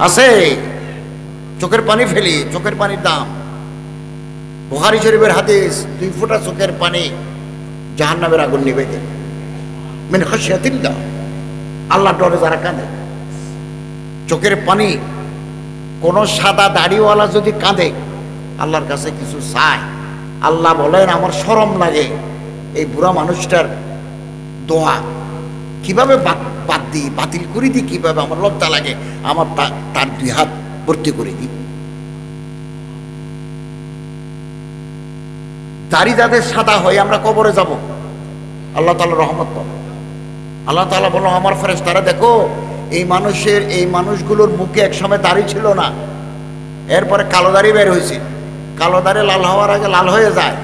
আছে। চোখের পানি ফেলি, চোখের পানির দাম। বুখারী শরীফের হাদিস, 2 ফোঁটা চোখের পানি জাহান্নামের আগুন নিবে দেয় মিন খাশিয়াতিল্লাহ, আল্লাহর ডরে যারা কাঁদে। চোখের পানি, কোন সাদা দাড়িওয়ালা যদি কাঁদে আল্লাহর কাছে কিছু চায়, আল্লাহ বলেন আমার শরম লাগে এই বুড়া মানুষটার দোয়া কিভাবে বাদ দিই, বাতিল করে দিই, কিভাবে আমার লজ্জা লাগে, আমার তার 2 হাত ভর্তি করে দিই। দাড়ি যাদের সাদা হয় আমরা কবরে যাব, আল্লাহ তাআলা রহমত পাবো। আল্লাহ তাআলা বলল আমার ফেরেশতারা দেখো এই মানুষগুলোর মুখে একসময় দাড়ি ছিল না, এরপরে কালো দাড়ি বের হয়েছে, কালো দাড়ি লাল হওয়ার আগে লাল হয়ে যায়,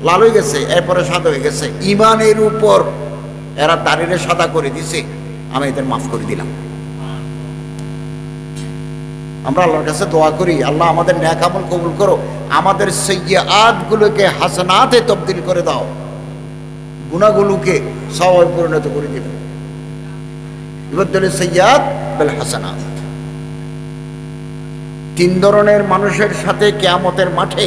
লাল হয়ে গেছে, এরপরে সাদা হয়ে গেছে। ইমানের উপর এরা দাড়িরে সাদা করে দিছে, আমি এদের মাফ করে দিলাম। আমরা আল্লাহর কাছে দোয়া করি, আল্লাহ আমাদের নেক আমল কবুল করো, আমাদের সাইয়্যাত গুলোকে হাসানাতে তবদিল করে দাও, গুনাহগুলোকে সওয়াবে পরিণত করে দিবে। ইবাদতুল সাইয়্যাত বিল হাসানাত। 3 ধরনের মানুষের সাথে কিয়ামতের মাঠে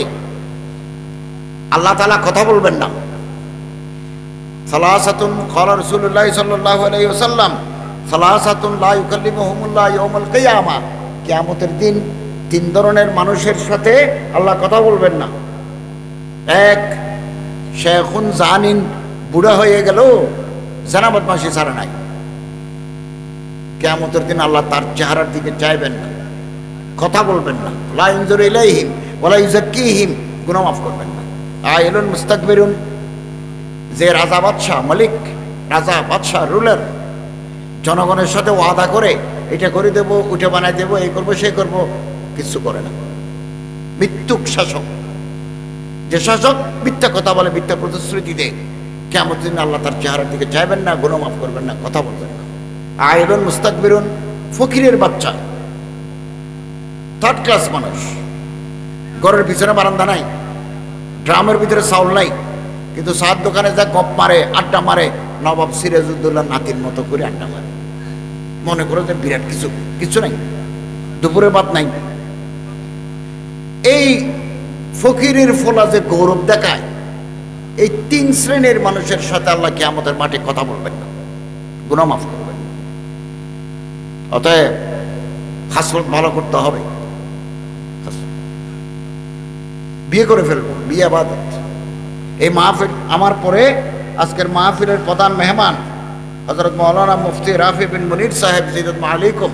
আল্লাহ তাআলা কথা বলবেন না। সালাসাতুন ক্বালা রাসূলুল্লাহ সাল্লাল্লাহু আলাইহি ওয়াসাল্লাম, সালাসাতুন লা ইউকাল্লিমুহুমুল্লাহ ইয়াউমাল কিয়ামা। কিয়ামতের দিন 3 ধরনের মানুষের সাথে আল্লাহ কথা বলবেন না। 1, শেখুন জানিন, বুড়া হয়ে গেল, জানা বদমাশি ছাড়া নাই, কিয়ামতের দিন আল্লাহ তার চেহারার দিকে চাইবেন না, কথা বলবেন না। লা ইয়ানজুরু ইলাইহিম ওয়ালা ইউযাক্কিহিম, গুনাহ মাফ করবেন না। আইলুন মুস্তাকবিরুন, যে রাজা বাদশাহ, মালিক, রাজা বাদশাহ, রুলার, জনগণের সাথে ওয়াদা করে এটা করে দেব, উঠে বানায় দেব, এই করবো সেই করবো, কিছু করে না। মিথ্যুক শাসক, যে শাসক মিথ্যা কথা বলে, মিথ্যা প্রতিশ্রুতি দেয়, কিয়ামতের দিন আল্লাহ তার চেহারার দিকে চাইবেন না, গুনাহ মাফ করবেন না, কথা বলবেন না। আইলুন মুস্তাকবিরুন, ফকিরের বাচ্চা, 3rd ক্লাস মানুষ, ঘরের পিছনে বারান্দা নাই, ড্রামের ভিতরে চাউল নাই, কিন্তু সাত দোকানে যা গপ মারে, আড্ডা মারে, নবাব সিরাজউদ্দৌলা নাতির মতো করে আড্ডা মারে, মনে করো যে বিরাট কিছু নাই, দুপুরে ভাত নাই। এই ফকিরের ফলা যে গৌরব দেখায়, এই 3 শ্রেণীর মানুষের সাথে আল্লাহ কিয়ামতের মাঠে কথা বলবেন না, গুনাহ মাফ করবেন। অতএব খাসলত ভালো করতে হবে, বিয়ে করে ফেলবো, বিয়ে ইবাদত। এই মাহফিল আমার পরে আজকের মাহফিলের প্রধান মেহমান হযরত মাওলানা মুফতি রাফি বিন মুনির সাহেব জিদাত আলাইকুম,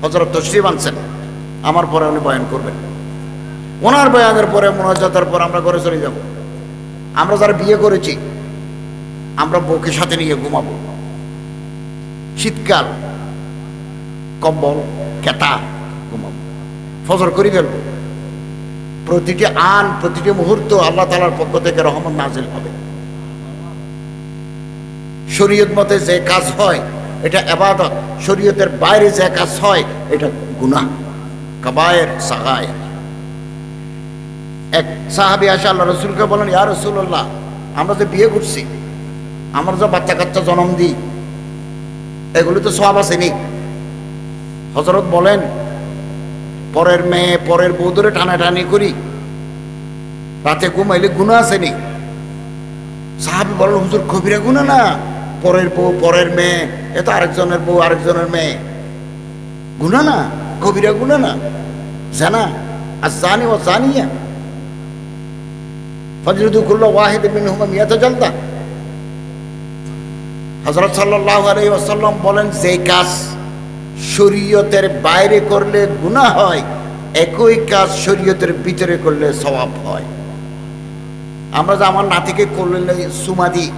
হযরত তশরিফ আনছেন, আমার পরে উনি বয়ান করবেন। ওনার বয়ানের পরে মুনাজাতের পর আমরা ঘরে চলে যাব। আমরা যারা বিয়ে করেছি আমরা বউকে সাথে নিয়ে ঘুমাবো, শীতকাল কম্বল কেতা ঘুমাবো, ফজর করে ফেলবো। প্রতিটি প্রতিটি মুহূর্ত আল্লাহ তাআলার পক্ষ থেকে রহমত নাজিল হবে। শরীয়ত মতে যে কাজ হয় এটা ইবাদত, শরীয়তের বাইরে যে কাজ হয় এটা গুনাহ, কাবায়ের, সাগায়ের। এক সাহাবী আসে আল্লাহ রাসূলকে বলেন, ইয়া রাসূলুল্লাহ, আমরা যে বিয়ে করছি, আমরা যে বাচ্চা কাচ্চা জন্ম দিই, এগুলো তো সওয়াব আছে নি? হযরত বলেন, পরের মেয়ে পরের বউ ধরে টানাটানি করি, রাতে ঘুমাইলে গুনাহ আছে নি? সাহাবী বলেন, হুজুর কবিরা গুনাহ না, পরের বউ পরের মেয়ে, এ তো আরেকজনের বউ আরেকজনের মেয়ে, গুনাহ না, কবিরা গুনাহ না? জানা আয-যানি ওয়া যানিয়া ফাজলিদু কুল্লা ওয়াহিদিন মিনহুমা মিয়াতা জালদা। হযরত সাল্লাল্লাহু আলাইহি ওয়াসাল্লাম বলেন, যে কাজ শরীয়তের বাইরে করলে গুনাহ হয়, একই কাজ শরীয়তের ভিতরে করলে সওয়াব হয়। আমরা যে আমার নাতিকে করলে সুমা দিই,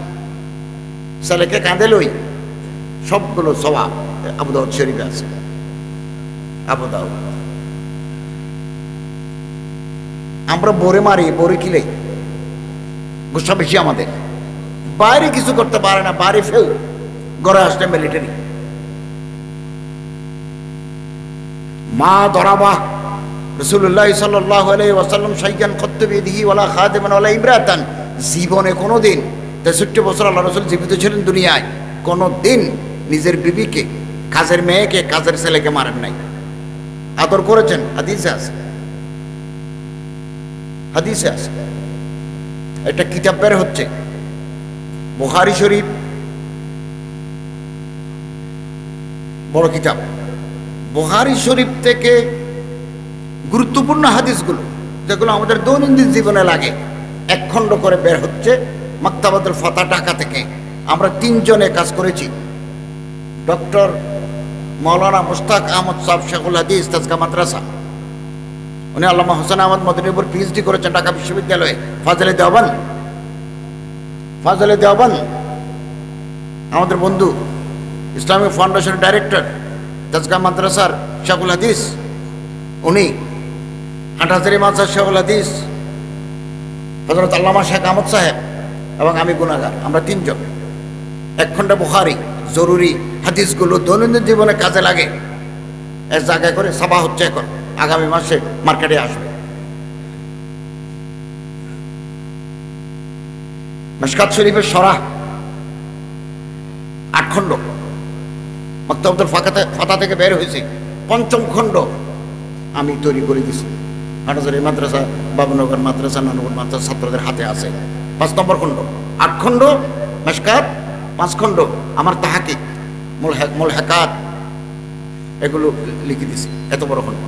ছেলেকে কাঁদে লই, সবগুলো সওয়াব আবু দাউদ শরীফে আছে, আবু দাউদ। আমরা বোরে মারি, বোরে কিলাই, গুসা বেশি আমাদের, বাইরে কিছু করতে পারে না, বাইরে ফেউ, ঘরে আসলে মিলিটারি। মা দরাবা রাসূলুল্লাহ সাল্লাল্লাহু আলাইহি ওয়াসাল্লাম শাইয়ান কত্তু বিদিহি ওয়ালা খাদিমান ওয়ালা ইমরাতান, জীবনে কোনোদিন 63 বছর আল্লাহ রাসূল জীবিত ছিলেন দুনিয়ায়, কোনোদিন নিজের বিবিকে, কাজের মেয়েকে, কাজের ছেলেকে মারেন নাই। আদর করেছেন, হাদিসে আছে, হাদিসে আছে। একটা কিতাব বের হচ্ছে বুখারী শরীফ, বড় কিতাব। বুখারী শরীফ থেকে গুরুত্বপূর্ণ হাদিসগুলো যেগুলো আমাদের দৈনন্দিন জীবনে লাগে এক খণ্ড করে বের হচ্ছে মাকতাবাতুল ফাতা ঢাকা থেকে। আমরা 3 জনে কাজ করেছি, ডক্টর মৌলানা মুশতাক আহমদ সাহেব, শেখুল হাদিস, তাজকা মাদ্রাসা। উনি আল্লামা হোসেন আহমদ মদনীর উপর পিএইচডি করেছেন ঢাকা বিশ্ববিদ্যালয়ে, ফাজলে দেওবান, ফাজলে দেওবান। আমাদের বন্ধু, ইসলামিক ফাউন্ডেশনের ডাইরেক্টর, তাজকা মাদ্রাসার শেখুল হাদিস, উনি হাটহাজারী মাদ্রাসার শেখুল হাদিস হযরত আল্লামা শেখ আহমদ সাহেব, এবং আমি গুনাহগার। আমরা 3 জন এক খণ্ডে বুখারী জরুরি হাদিসগুলো দৈনন্দিন জীবনে কাজে লাগে এক জায়গায় করে ছাপা হচ্ছে। এখন আগামী মাসে মার্কেটে আসবে। মিশকাত শরীফের শরাহ 8 খণ্ড মাকতাবাতুল ফাতা থেকে বের হয়েছে। 5ম খণ্ড আমি তৈরি করে দিছি। হাটহাজারী মাদ্রাসা, বাবুনগর মাদ্রাসা, নানুপুর মাদ্রাসা ছাত্রদের হাতে আছে। 5 নম্বর খণ্ড, 8 খণ্ড মিশকাত, 5 খণ্ড আমার তাহাকিক, মুলহাকাত, এগুলো লিখে দিছি। এত বড় খণ্ড,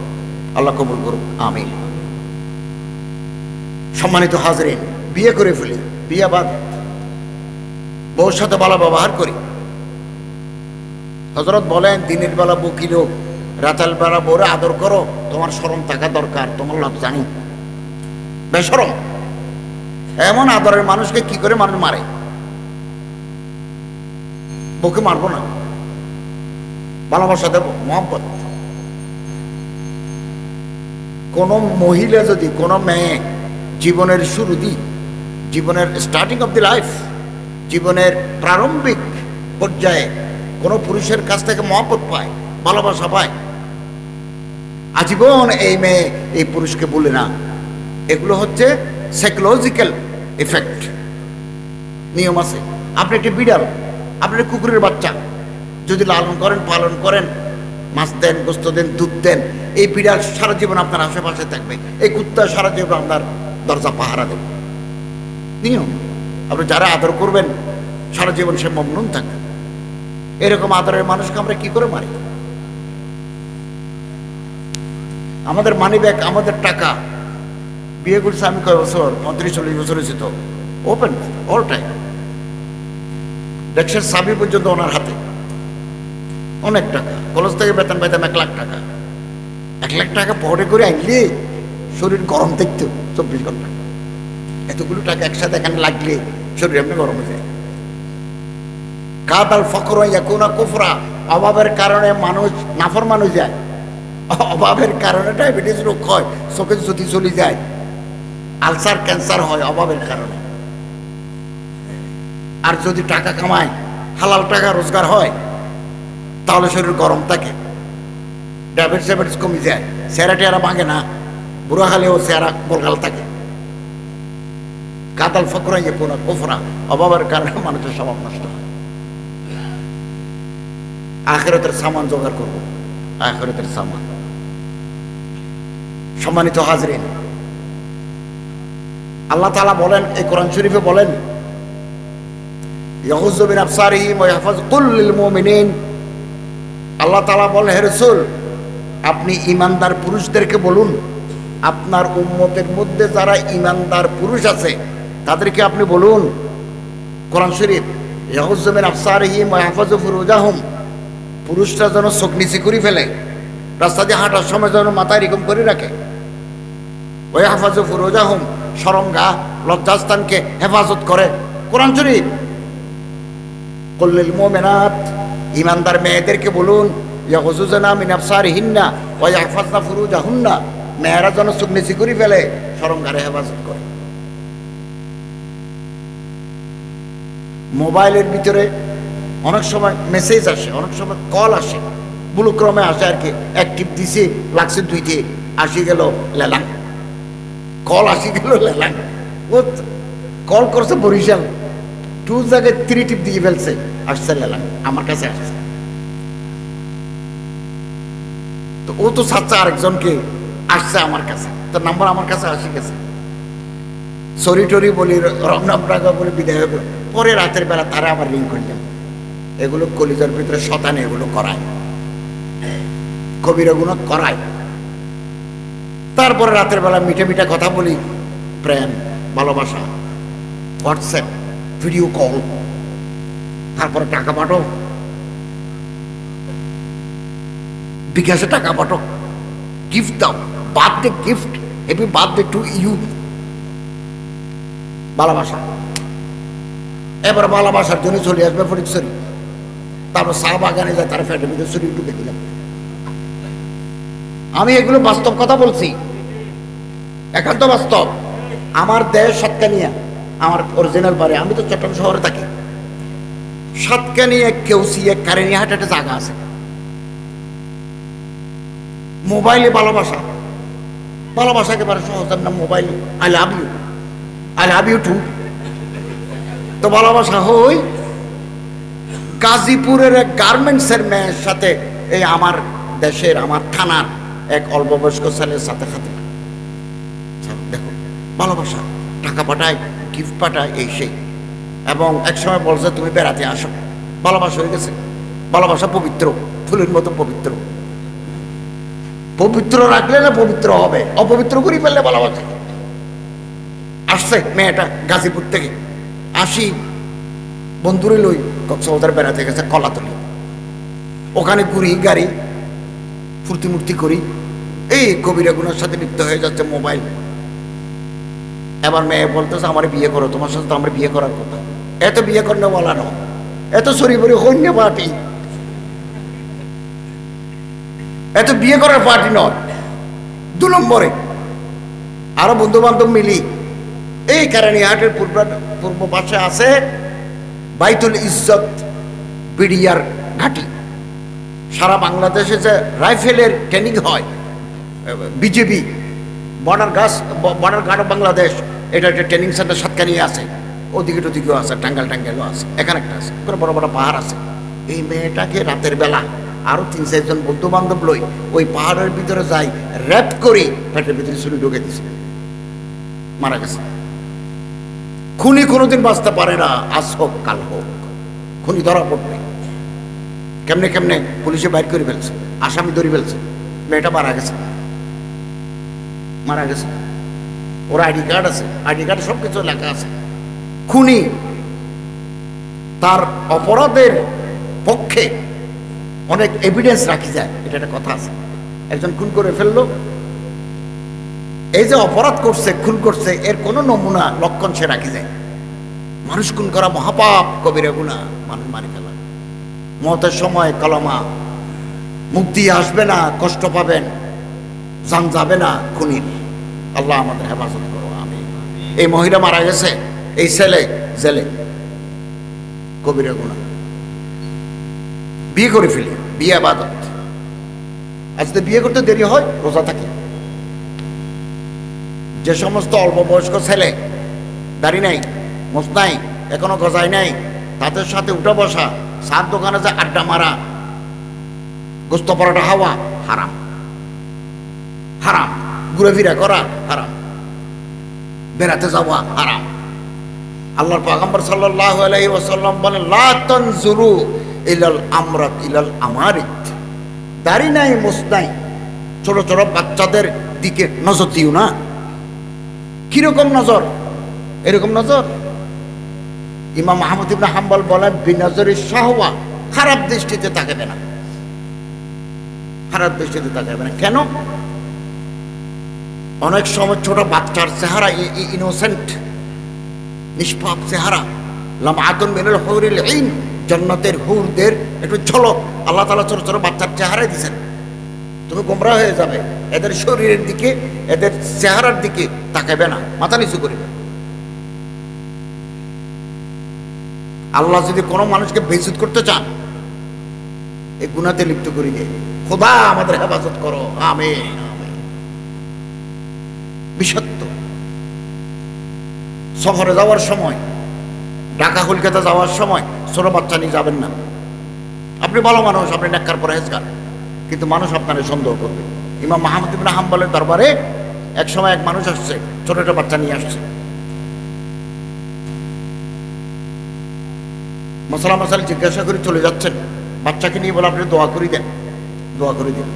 আল্লাহ কবুল করুক, আমিন। সম্মানিত হাজরিন, বিয়ে করে ফেলি, বিয়ে বাদ, বউর সাথে ভালো ব্যবহার করি। হযরত বলেন, দিনের বেলা বকিল, রাতের বেলা বউরে আদর করো, তোমার শরম থাকা দরকার, তোমার লজ্জা নেই, বেশরম। এমন আদরের মানুষকে কি করে মানুষ মারে? বউকে মারবো না, ভালোবাসা দেবো, মহব্বত। কোন মহিলা যদি, কোন মেয়ে জীবনের শুরুতে, জীবনের স্টার্টিং অফ দি লাইফ, জীবনের প্রারম্ভিক পর্যায়ে কোনো পুরুষের কাছ থেকে মহব্বত পায়, ভালোবাসা পায়, আজীবন এই মেয়ে এই পুরুষকে বলে না। এগুলো হচ্ছে সাইকোলজিক্যাল এফেক্ট। নিয়ম আছে। আপনি একটি বিড়াল, আপনি কুকুরের বাচ্চা যদি লালন করেন, পালন করেন, মাছ দেন, গোস্ত দেন, দুধ দেন, এই বিড়াল সারা জীবন আপনার আশেপাশে থাকবে। এই কুত্তা সারা জীবন আপনার দরজা পাহারা দেবে। নিয়ম। আপনি যারা আদর করবেন সারা জীবন সে মমনুন থাকবে। এরকম আদরের মানুষকে আমরা কি করে মারি? আমাদের মানি ব্যাগ, আমাদের টাকা। বিয়ে করছে আমি কয় বছর, 35-40 বছর হয়েছে তো, ওপেন অল টাইম। ডেস্কের চাবি পর্যন্ত ওনার হাতে। অনেক টাকা, কলেজ থেকে বেতন পাইতাম 1 লাখ টাকা। 1 লাখ টাকা পকেটে করে আনলে শরীর গরম থাকতো 24 ঘন্টা। এতগুলো টাকা একসাথে এখানে লাগলে শরীর এমনি গরম হয়ে যায়। কাদাল ফকর ইয়াকুনা কুফরা, অভাবের কারণে মানুষ নাফরমান হয়ে যায়। অভাবের কারণে ডায়াবেটিস রোগ হয়, চোখের জ্যোতি চলে যায়, আলসার, ক্যান্সার হয় অভাবের কারণে। আর যদি টাকা কামায়, হালাল টাকা রোজগার হয়, তাহলে শরীর গরম থাকে, ডায়াবেটিস কমে যায়, চেহারা টেহারা ভাঙে না, বুড়া খালেও চেহারা গোলগাল থাকে। কাদাল ফকরা ইয়াকুনা কুফরা, অভাবের কারণে মানুষের স্বভাব নষ্ট হয়। আখিরাতের সামান জোগাড় করবো, আখিরাতের সামান। সম্মানিত হাজরিন, আল্লাহ তাআলা বলেন এই কোরআন শরীফে বলেন, ইয়াগুযু মিন আবসারিহিম ওয়া ইয়াহফাযু কুল লিল মুমিনিন। আল্লাহ তাআলা বলেন, হে রাসূল, আপনি ঈমানদার পুরুষদেরকে বলুন, আপনার উম্মতের মধ্যে যারা ঈমানদার পুরুষ আছে তাদেরকে আপনি বলুন, কোরআন শরীফ, ইয়াগুযু মিন আবসারিহিম ওয়া ইয়াহফাযু ফুরুজাহুম, পুরুষরা যেন চোখ নিচে করে ফেলে, রাস্তা দিয়ে হাঁটার সময় যেন মাথা এরকম করে রাখে। ওয়া ইয়াহফাযু ফুরুজাহুম, শরমগাহ, লজ্জাস্থানকে হেফাজত করে। কোরআন শরীফ। কুল লিল মুমিনাত, ঈমানদার মেয়েদেরকে বলুন, ইয়াগুযুনা মিন আবসারিহিন্না ওয়া ইয়াহফাযনা ফুরুজাহুন্না, মেয়েরা যেন চোখ নিচে করে ফেলে, শরমগাহে হেফাজত করে। মোবাইলের ভিতরে অনেক সময় মেসেজ আসে, অনেক সময় কল আসে, ভুলক্রমে আসে আর কি। অ্যাক্টিভ দিছে, লাগছে 2তে, আসি গেল লেলাং, কল আসি গেল লেলাং। ও কল করছে বরিশাল, 2 জায়গায় 3 টিপ দিয়ে ফেলছে, আসছে লেলাং, আমার কাছে আসছে। তো ও তো চাচ্ছে আরেকজনকে আসছে আমার কাছে, তার নাম্বার আমার কাছে আসে গেছে, সরি টরি বলি, রমনাম রাগা বলে বিদায় হবে। পরে রাতের বেলা তারা আবার রিং করলাম। এগুলো কলিজার ভিতরে শতানে এগুলো করায়, কবিরা গুণ করায়। তারপরে রাতের বেলা মিঠে মিঠে কথা বলি, প্রেম ভালোবাসা, হোয়াটসঅ্যাপ ভিডিও কল, তারপরে টাকা পাঠো, বিকাশে টাকা পাঠো, গিফট দাও, birthday gift, happy birthday to you, ভালোবাসা। এবার ভালোবাসার জন্য চলে আসবে ফটিকছড়ি, তারপর চা বাগানে যায়, তার ফ্যাটের ভিতরে ছড়ি ঢুকে দিলাম। আমি এগুলো বাস্তব কথা বলছি, একান্ত বাস্তব। আমার দেশ সাতকানিয়া, আমার অরিজিনাল বাড়ি, আমি তো চট্টগ্রাম শহরে থাকি। সাতকানিয়া কেউসিয়া কারেনিয়াহাট একটা জায়গা আছে, মোবাইলে ভালোবাসা, ভালোবাসা একেবারে সহজ না। Mobile I love you, I love you too. তো ভালোবাসা হই গাজীপুরের এক গার্মেন্টসের মেয়ের সাথে, এই আমার দেশের আমার থানার এক অল্প বয়স্ক ছেলের সাথে সাথে। দেখো ভালোবাসা, টাকা পাঠায়, গিফট পাঠায়, এই সেই। এবং একসময় বলছে তুমি বেড়াতে আসো, ভালোবাসা হয়ে গেছে। ভালোবাসা পবিত্র, ফুলের মতো পবিত্র। পবিত্র রাখলে না পবিত্র হবে, অপবিত্র করে ফেললে ভালোবাসা। আসছে মেয়েটা গাজীপুর থেকে, আসি বন্ধুরে লই কক্সবাজার বেড়াতে গেছে কলাতলি, ওখানে ঘুরি গাড়ি ফুর্তি মূর্তি করি, এই কবিরা গুনার সাথে লিপ্ত হয়ে যাচ্ছে মোবাইল। এবার মেয়ে বলতেছে আমার বিয়ে করো, তোমার সাথে তো আমার বিয়ে করার কথা। এত বিয়ে করলে বলা ন, এত সরি বলি হইন্য পার্টি, এত বিয়ে করার পার্টি নয়। 2 নম্বরে আরো বন্ধু বান্ধব মিলি এই কারানিহাটের পূর্ব পাশে আছে বাইতুল ইজ্জত বিডিআর ঘাঁটি। সারা বাংলাদেশে যে রাইফেলের ট্রেনিং হয়, BJP border guard of Bangladesh, এটা একটা ট্রেনিং সেন্টার সাতকানিয়া আছে, ওদিকে ওদিকেও আছে, টাঙ্গাইলও আছে, এখানে একটা আছে, বড় বড় পাহাড় আছে। এই মেয়েটাকে রাতের বেলা আরো 3-4 জন বন্ধু বান্ধব লই ওই পাহাড়ের ভিতরে যাই, র্যাপ করি, পেটের ভিতরে ছুরি ঢুকে দিছে, মারা গেছে। খুনি কোনোদিন বাঁচতে পারে না, আজ হোক কাল হোক খুনি ধরা পড়বে। কেমনে কেমনে পুলিশে বাইর করে ফেলছে, আসামি ধরে ফেলছে, মেয়েটা মারা গেছে, মারা গেছে। ওর আইডি কার্ড আছে, আইডি কার্ড সবকিছু লেখা আছে। খুনি তার অপরাধের পক্ষে অনেক এভিডেন্স রাখি যায়, এটা একটা কথা আছে। একজন খুন করে ফেললো, এই যে অপরাধ করছে, খুন করছে, এর কোনো নমুনা লক্ষণ সে রাখি যায়। মানুষ খুন করা মহাপাপ, কবিরা গুনাহ, মানুষ মারি ফেলা। মতের সময় কলমা, মুখ দিয়ে আসবে না, কষ্ট পাবেন, জান যাবে না খুনির। আল্লাহ আমাদের হেফাজত করো, আমি। এই মহিলা মারা গেছে, এই ছেলে জেলে, কবিরা গুনাহ। বিয়ে করে ফেলি, বিয়ে ইবাদত। আজ তো বিয়ে করতে দেরি হয়, রোজা থাকি। যে সমস্ত অল্প বয়স্ক ছেলে, দাড়ি নাই, মোছ নাই, এখনো গজায় নাই, তাদের সাথে উঠা বসা, সার দোকানে যা আড্ডা মারা, গোস্ত পরোটা খাওয়া হারাম, হারাম। ঘুরে ফিরা করা হারাম, বেড়াতে যাওয়া হারাম। আল্লাহর পয়গম্বর সাল্লাল্লাহু আলাইহি ওয়াসাল্লাম বলেন, লা তানজুরু ইলাল আমরাত ইলাল আমারিত। দাড়ি নাই, মোছ নাই, ছোট ছোট বাচ্চাদের দিকে নজর দিও না। কিরকম নজর? এরকম নজর। ইমাম আহমদ ইবনে হাম্বল বলেন, বিনজরি শাহওয়া, খারাপ দৃষ্টিতে তাকাবে না, খারাপ দৃষ্টিতে তাকাবে না। কেন? অনেক সময় ছোট বাচ্চার চেহারা, ইনোসেন্ট, নিষ্পাপ চেহারা, লামআতুন মিনাল হুরিল আইন, জান্নাতের হুরদের একটু ঝলক আল্লাহ তাআলা ছোট ছোট বাচ্চার চেহারায় দিয়েছেন। তুমি গোমরা হয়ে যাবে, এদের শরীরের দিকে, এদের চেহারার দিকে তাকাবে না, মাথা নিচু করবে। আল্লাহ যদি কোনো মানুষকে বেইজ্জত করতে চান, এই গুনাহতে লিপ্ত করে দিয়ে, খোদা আমাদের হেফাজত করো, আমিন আমিন। বিষাক্ত। সফরে যাওয়ার সময়, ঢাকা কলকাতা যাওয়ার সময় ছোট বাচ্চা নিয়ে যাবেন না। আপনি ভালো মানুষ, আপনি নেককার পরহেজগার, কিন্তু মানুষ আপনারে সন্দেহ করবে। ইমাম আহমদ ইবনে হাম্বলের দরবারে এক সময় এক মানুষ আসছে, ছোট একটা বাচ্চা নিয়ে আসছে। মশলা জিজ্ঞাসা করে চলে যাচ্ছেন, বাচ্চাকে নিয়ে বলে আপনি দোয়া করে দেন, দোয়া করে দেন।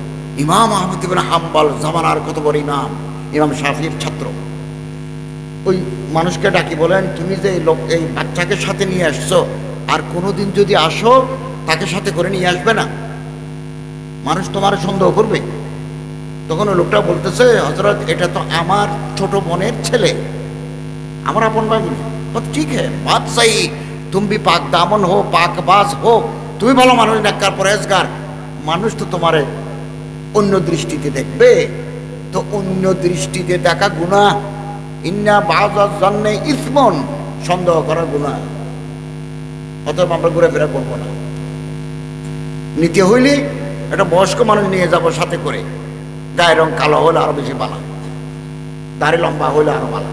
ইমাম আহমদ ইবনে হাম্বল জামানার কত বড় ইমাম, ইমাম শাফির ছাত্র। ওই মানুষকে ডাকি বলেন, তুমি যে এই বাচ্চাকে সাথে নিয়ে আসছো, আর কোনোদিন যদি আসো তাকে সাথে করে নিয়ে আসবে না, মানুষ তোমার সন্দেহ করবে। তখন ওই লোকটা বলতেছে, হযরত এটা তো আমার ছোট বোনের ছেলে, আমার আপন ভাই। ঠিক হ্যাঁ, বাত সহি, तुम भी पाक दामन हो, पाकबाज हो, তুমি ভালো মানুষ, নেককার পরহেজগার, মানুষ তো তোমারে অন্য দৃষ্টিতে দেখবে। তো অন্য দৃষ্টিতে দেখা গুনাহ, ইন্না বাযাজ জান্নে ইসমন, সন্দেহ করার গুনাহ। অতএব আমরা ঘুরে ফেরা করবো না। নিতে হইলে একটা বয়স্ক মানুষ নিয়ে যাব সাথে করে, গায়ের রং কালো হলে আরো বেশি ভালো, দাড়ি লম্বা হলে আরো ভালো।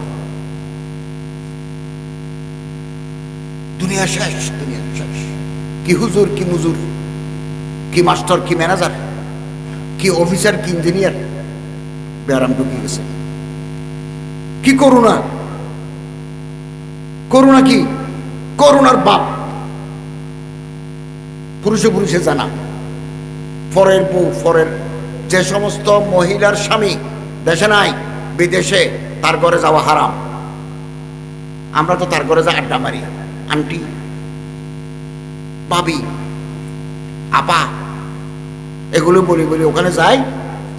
দুনিয়া শেষ, দুনিয়া শেষ। কি হুজুর, কি মুজুর, কি মাস্টার, কি ম্যানেজার, কি অফিসার, কি ইঞ্জিনিয়ার, বেয়ারাম ঢুকে গেছে। কি করুণা, করুণা কি, করুণার বাপ। পুরুষে পুরুষে জানা, ফরের বউ, ফরের যে সমস্ত মহিলার স্বামী দেশে নাই, বিদেশে, তার ঘরে যাওয়া হারাম। আমরা তো তার ঘরে যা আড্ডা মারি, আন্টি, ভাবি, আপা, এগুলো বলি বলি ওখানে যাই,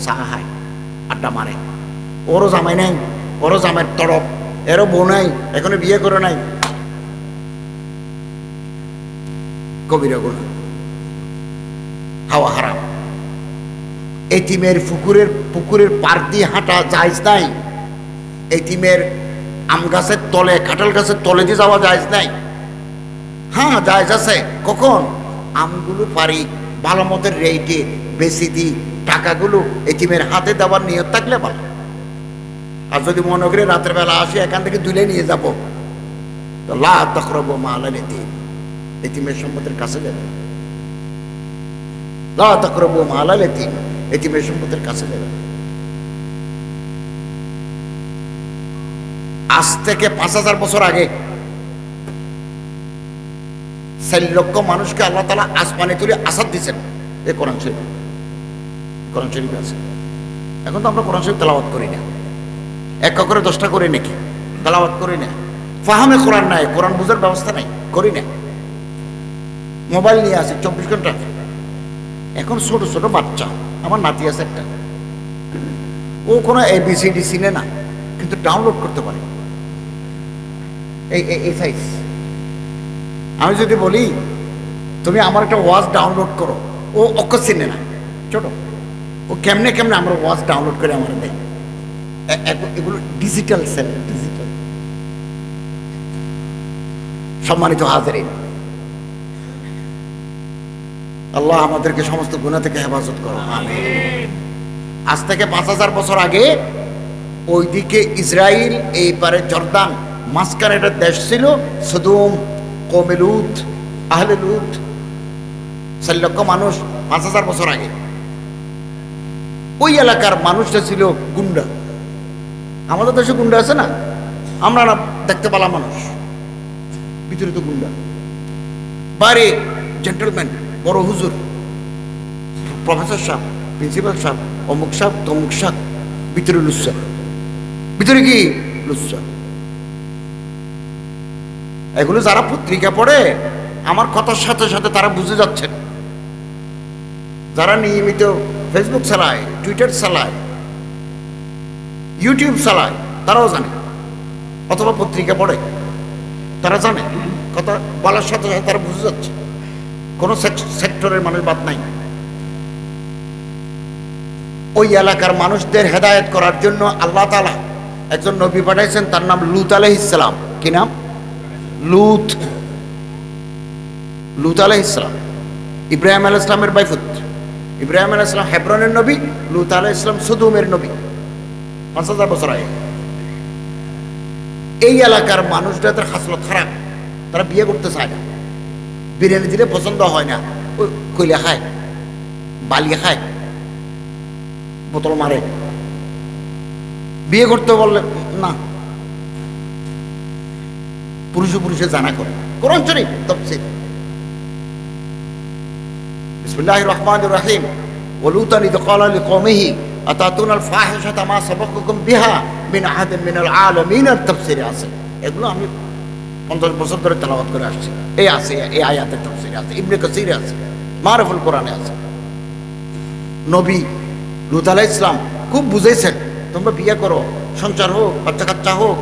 চা খায়, আড্ডা মারে। ওরও জামাই নাই, ওরও জামাইয়ের তরফ, এরও বউ নাই, এখনো বিয়ে করে নাই। কবিরা গুনাহ, হাওয়া হারাম। এতিমের পুকুরের পার দিয়ে হাঁটা জায়েজ নাই। এতিমের আম গাছের তলে, কাঁঠাল গাছের তলে দিয়ে যাওয়া জায়েজ নাই। হ্যাঁ জায়েজ আছে, কখন? আমগুলো পারি ভালো মতো রেটে বেশি দিই, টাকাগুলো এতিমের হাতে দেওয়ার নিয়ত থাকলে ভালো। আর যদি মনে করি রাতের বেলা আসি এখান থেকে তুলে নিয়ে যাবো, তো লা তাকরাবু মালাল ইয়াতীম, এতিমের সম্পদের কাছে যাবে। লা তাকরাবু মালাল ইয়াতীম, এতিমের সম্পদের কাছে যাবে। আজ থেকে ৫,০০০ বছর আগে ৪ লক্ষ মানুষকে আল্লাহ তাআলা আসমানে তুলে আসাদ দিচ্ছেন। এই কোরআন শরীফ, কোরআন শরীফ আছে। এখন তো আমরা কোরআন শরীফ তেলাওয়াত করি না, এক করে 10টা করে নাকি তেলাওয়াত করি না। ফাহামে কোরআন নাই, কোরআন বুঝার ব্যবস্থা নাই, করি না। মোবাইল নিয়ে আসে 24 ঘন্টা। এখন ছোট ছোট বাচ্চা, আমার নাতি আছে একটা, ও কোনো ABCD চিনে না, কিন্তু ডাউনলোড করতে পারে এই সাইজ। আমি যদি বলি তুমি আমার একটা ওয়াজ ডাউনলোড করো, ও অক্ষর চিনে না, ছোট, ও কেমনে কেমনে আমরা ওয়াজ ডাউনলোড করে আমার দেয়। এগুলো ডিজিটাল সেল, ডিজিটাল। সম্মানিত হাজিরিন, আল্লাহ আমাদেরকে সমস্ত গুনাহ থেকে হেফাজত করো, আমিন। আজ থেকে ৫,০০০ বছর আগে ওইদিকে ইসরাইল, এই পারে জর্দান, মাঝখানে একটা দেশ ছিল সদোম, কওমে লূত, আহলে লূত। ৪ লক্ষ মানুষ ৫,০০০ বছর আগে। ওই এলাকার মানুষটা ছিল গুন্ডা। আমাদের দেশে গুন্ডা আছে না, আমরা না দেখতে পেলাম মানুষ, ভিতরে তো গুন্ডা, বাইরে জেন্টলম্যান, বড় হুজুর, প্রফেসর সাহেব, প্রিন্সিপাল সাহেব, অমুক সাহেব, তমুক সাহেব, ভিতরে লুচ্চা। ভিতরে কি লুচ্চা? এগুলো যারা পত্রিকা পড়ে আমার কথার সাথে সাথে তারা বুঝে যাচ্ছেন। যারা নিয়মিত ফেসবুক চালায়, টুইটার চালায়, ইউটিউব চালায়, তারাও জানে, অথবা পত্রিকা পড়ে, তারা জানে। কথা বলার সাথে সাথে তারা বুঝে যাচ্ছে, কোনো সেক্টরের মানুষ বাদ নাই। ওই এলাকার মানুষদের হেদায়েত করার জন্য আল্লাহ তাআলা একজন নবী পাঠাইছেন, তার নাম লূত আলাইহিস সালাম। কি নাম? লূত। লূত আলাইহিস সালাম ইব্রাহিম আলাইহিস সালামের ভাইপুত্র। ইব্রাহিম আলাইহিস সালাম হেব্রনের নবী, লূত আলাইহিস সালাম সদোমের নবী। ৫,০০০ বছর আগে। এই এলাকার মানুষদের খাসলত খারাপ, তারা বিয়ে করতে চায় না, বিরিয়ানি দিলে পছন্দ হয় না, ওই কইলা খায়, বালিয়া খায়, বোতল মারে। বিয়ে করতে বললে না, পুরুষে পুরুষে জানা করে। কোরআন শরীফ তাফসীর। বিসমিল্লাহির রহমানির রহিম। ওয়ালুতান ইয ক্বালা লিকওমিহি আতাতুনাল ফাহিশাতা মা সাবাকুকুম বিহা মিন আহাদিন মিনাল আলামিনের তাফসীরে আছে। এগুলো আমি 50 বছর ধরে তেলাওয়াত করে আসছি। এই আছে, এই আয়াতের তাফসীরে আছে, ইবনে কাসিরে আছে, মারুফুল কোরআনে আছে। নবী লূত আলাইহিস সালাম খুব বুঝাইছেন, তোমরা বিয়ে করো, সংসার হোক, বাচ্চা কাচ্চা হোক,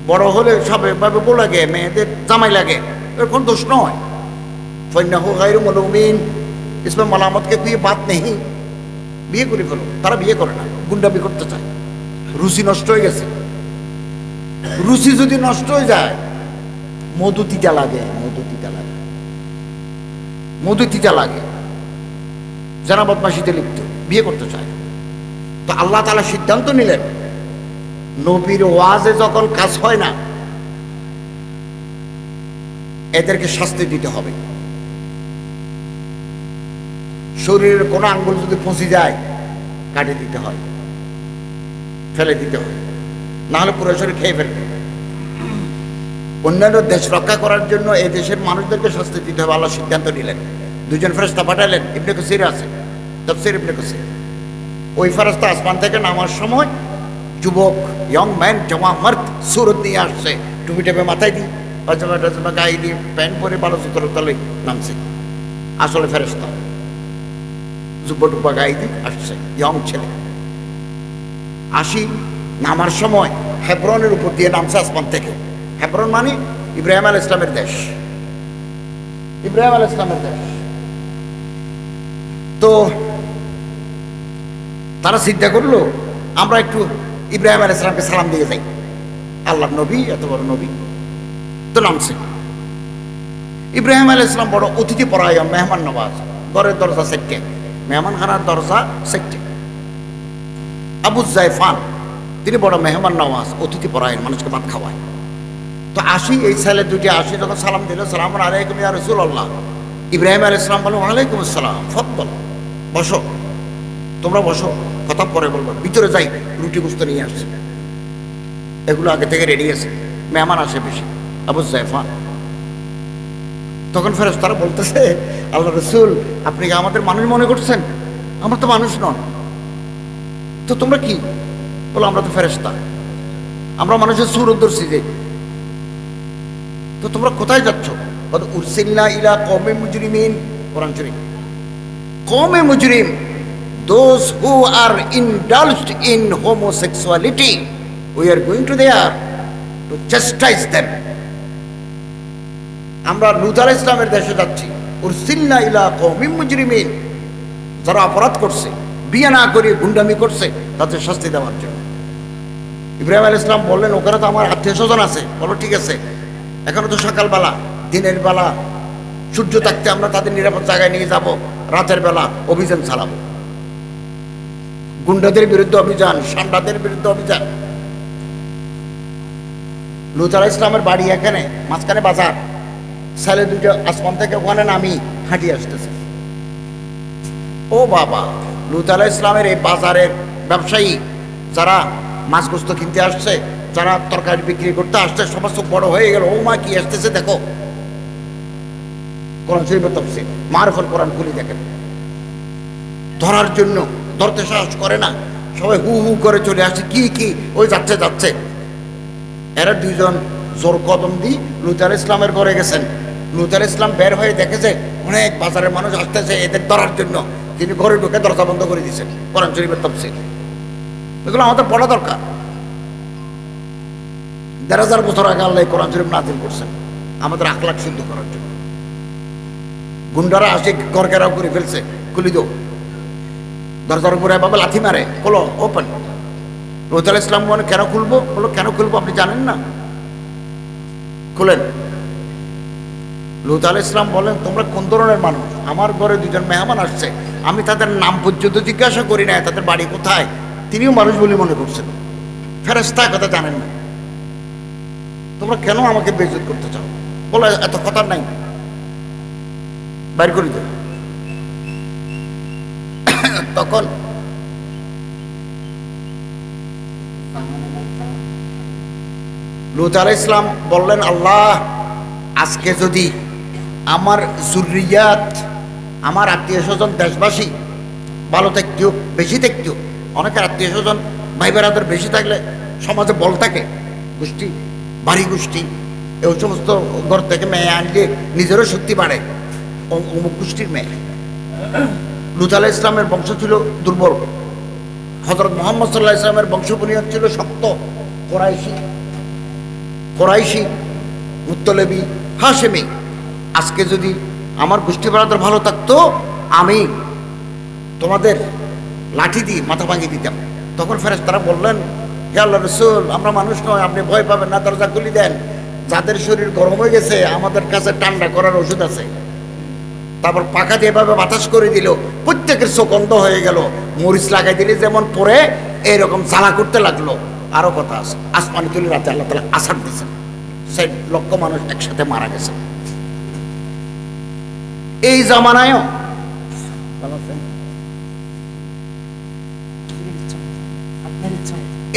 বড় হলে সব এভাবে বউ লাগে, মেয়েদের জামাই লাগে, এর কোনো দোষ নয়। ফাইন্নাহু গায়রু মালুমিন, इसमें मलामत के कोई बात नहीं। বিয়ে করে ফেলো। তারা বিয়ে করে না, গুন্ডামি করতে চায়। রুচি নষ্ট হয়ে গেছে। রুচি যদি নষ্ট হয়ে যায়, মধু তিতা লাগে, মধু তিতা লাগে, মধু তিতা লাগে। যারা বদমাশিতে লিপ্ত, বিয়ে করতে চায়। তো আল্লাহ তাআলা সিদ্ধান্ত নিলেন, নবীর ওয়াজে যখন কাজ হয় না, এদেরকে শাস্তি দিতে হবে। শরীরের কোনো আঙ্গুল যদি ফসে যায়, কাটে দিতে হয়, ফেলে দিতে হয়, না হলে পুরো শরীর খেয়ে ফেলবে। অন্যান্য দেশ রক্ষা করার জন্য এই দেশের মানুষদেরকে শাস্তি দিতে হবে। আল্লাহ সিদ্ধান্ত নিলেন, দুজন ফেরেশতা পাঠালেন। ইবনে কাসির আছে, তাফসীর ইবনে কাসির। ওই ফেরেশতা আসমান থেকে নামার সময় যুবক, ইয়ং ম্যান, জমা মার্দ সুরত নিয়ে আসছে, টুপি টেপে মাথায় দিই, পাজামা টাজামা গায়ে দিয়ে, প্যান্ট পরে, ভালো জুতোর তলে নামছে। আসলে ফেরেশতা জুব্বা টুব্বা গায়ে দিয়ে আসছে, ইয়ং ছেলে। আসি, নামার সময় হেব্রনের উপর দিয়ে নামছে আসমান থেকে। হেব্রন মানে ইব্রাহিম আলাইহিস সালামের দেশ, ইব্রাহিম আলাইহিস সালামের দেশ। তো তারা চিন্তা করলো, আমরা একটু ইব্রাহিম আলাইহিস সালামকে সালাম দিয়ে যাই, আল্লাহর নবী, এত বড় নবী। তো নামছে। ইব্রাহিম আলাইহিস সালাম বড় অতিথি পরায়ণ, মেহমান নওয়াজ। ঘরের দরজা সেটকে, মেহমানখানার দরজা সেটকে। আবু জাইফান, তিনি বড় মেহমান নওয়াজ, অতিথি পরায়ণ, মানুষকে ভাত খাওয়ায়। তো আসি, এই ছেলে দুটি আসি, যখন সালাম দিল, সালামুন আলাইকুম ইয়া রাসূলুল্লাহ। ইব্রাহিম আলাইহিস সালাম বলল, ওয়ালাইকুম আসসালাম, ফাদল, বসো, তোমরা বসো, কথা পরে বলবো, ভিতরে যাই, রুটি গোস্ত নিয়ে আসছে, এগুলো আগে থেকে রেডি আছে, মেহমান আসে বেশি। আবু জাইফান তখন ফেরেশতারা বলতেছে, আল্লাহ রাসূল, আপনি কি আমাদের মানুষ মনে করছেন? আমরা তো মানুষ নন, তো তোমরা কি? বলো, আমরা তো ফেরেশতা, আমরা মানুষের সুরত ধরছি যে। তো তোমরা কোথায় যাচ্ছ? বলো, উরসিলনা ইলা কওমি মুজরিমিন। কোরআন শরীফ। কওমে মুজরিম, those who are indulged in homosexuality, we are going to there to chastise them. আমরা লূত আলাইহিস সালামের দেশে যাচ্ছি। উরসিলনা ইলা কওমি মুজরিমিন, যারা অপরাধ করছে, বিয়ে না করে গুন্ডামি করছে, তাদের শাস্তি দেওয়ার জন্য। ইব্রাহিম আলাইহিস সালাম বললেন, ওখানে তো আমার আত্মীয় স্বজন আছে। বলো, ঠিক আছে, এখনো তো সকালবেলা, দিনের বেলা সূর্য থাকতে আমরা তাদের নিরাপদ জায়গায় নিয়ে যাব, রাতের বেলা অভিযান চালাবো, গুন্ডাদের বিরুদ্ধে অভিযান, সান্ডাদের বিরুদ্ধে অভিযান। লূত আলাইহিস সালামের বাড়ি এখানে, মাঝখানে বাজার। ছেলে দুটো আসমান থেকে ওখানে নামি হাঁটি আসতেছে। ও বাবা, লূত আলাইহিস সালামের এই বাজারের ব্যবসায়ী, যারা মাছ গোস্ত কিনতে আসছে, যারা তরকারি বিক্রি করতে আসছে, সমস্ত বড় হয়ে গেল। ও মা, কি আসতেছে দেখো। কোরআন শরীফের তাফসীর, মারুফুল কোরআন খুলে দেখেন। ধরার জন্য ধরতে সাহস করে না, সবাই হু হু করে চলে আসছে। কি কি? ওই যাচ্ছে যাচ্ছে। এরা দুইজন জোর কদম দিয়ে লূত আলাইহিস সালামের ঘরে গেছেন। লূত আলাইহিস সালাম বের হয়ে দেখেছে অনেক বাজারের মানুষ আসতেছে এদের ধরার জন্য। তিনি ঘরে ঢুকে দরজা বন্ধ করে দিয়েছেন। কোরআন শরীফের তাফসীর, এগুলো আমাদের পড়া দরকার। ১,৫০০ বছর আগে আল্লাহ কোরআন শরীফ নাযিল করছেন আমাদের আখলাক শুদ্ধ করার জন্য। গুন্ডারা আসে, ঘর ঘেরাও করে ফেলছে, খুলি দো, দরজার উপরে বাবা লাথি মারে, খোলো, ওপেন। লূত আলাইহিস সালাম বলে, কেন খুলবো? বলো, কেন খুলবো? আপনি জানেন না, খুলেন। লূত আলাইহিস সালাম বলেন, তোমরা কোন ধরনের মানুষ? আমার ঘরে দুজন মেহমান আসছে, আমি তাদের নাম পর্যন্ত জিজ্ঞাসা করি না, তাদের বাড়ি কোথায়। তিনিও মানুষ বলে মনে করছেন, ফেরেশতা, কথা জানেন না। তোমরা কেন আমাকে বেইজ্জত করতে চাও? বলো, এত কথা নাই, বাইর করে দেব। তখন লূত আলাইহিস সালাম বললেন, আল্লাহ আজকে যদি আমার যুররিয়াত, আমার আত্মীয় স্বজন, দেশবাসী ভালো থাকতেও, বেশি থাকতেও, অনেকের আত্মীয় স্বজন ভাই বেড়াদের বেশি থাকলে সমাজে বল থাকে, গোষ্ঠী ভারী গোষ্ঠী, এই সমস্ত ঘর থেকে মেয়ে আনলে নিজেরও শক্তি বাড়ে, অমুক গোষ্ঠীর মেয়ে। লূত আলাইহিস সালামের বংশ ছিল দুর্বল, হযরত মুহাম্মদ সাল্লাল্লাহু আলাইহি ওয়াসাল্লামের বংশপরিবার ছিল শক্ত, কোরাইশি, মুত্তালিবি, হাশেমি। আজকে যদি আমার গোষ্ঠী বাড়াদের ভালো থাকতো, আমি তোমাদের লাঠি দিয়ে মাথা ভাঙিয়ে দিতাম। তখন ফেরেশতারা বললেন, হে আল্লাহর রাসূল, আমরা মানুষ নয়, আপনি ভয় পাবেন না, দরজা খুলে দেন। যাদের শরীর গরম হয়ে গেছে আমাদের কাছে ঠান্ডা করার ওষুধ আছে। তারপর পাখা দিয়ে এভাবে বাতাস করে দিল, প্রত্যেকের চোখ অন্ধ হয়ে গেল। মরিচ লাগাই দিলে যেমন পরে এইরকম জ্বালা করতে লাগলো। আরো কথা আছে, আসমানি তুলে রাতে আল্লাহ তাআলা আসাদ দিয়েছেন, ৬০ লক্ষ মানুষ একসাথে মারা গেছে। এই জামানায়ও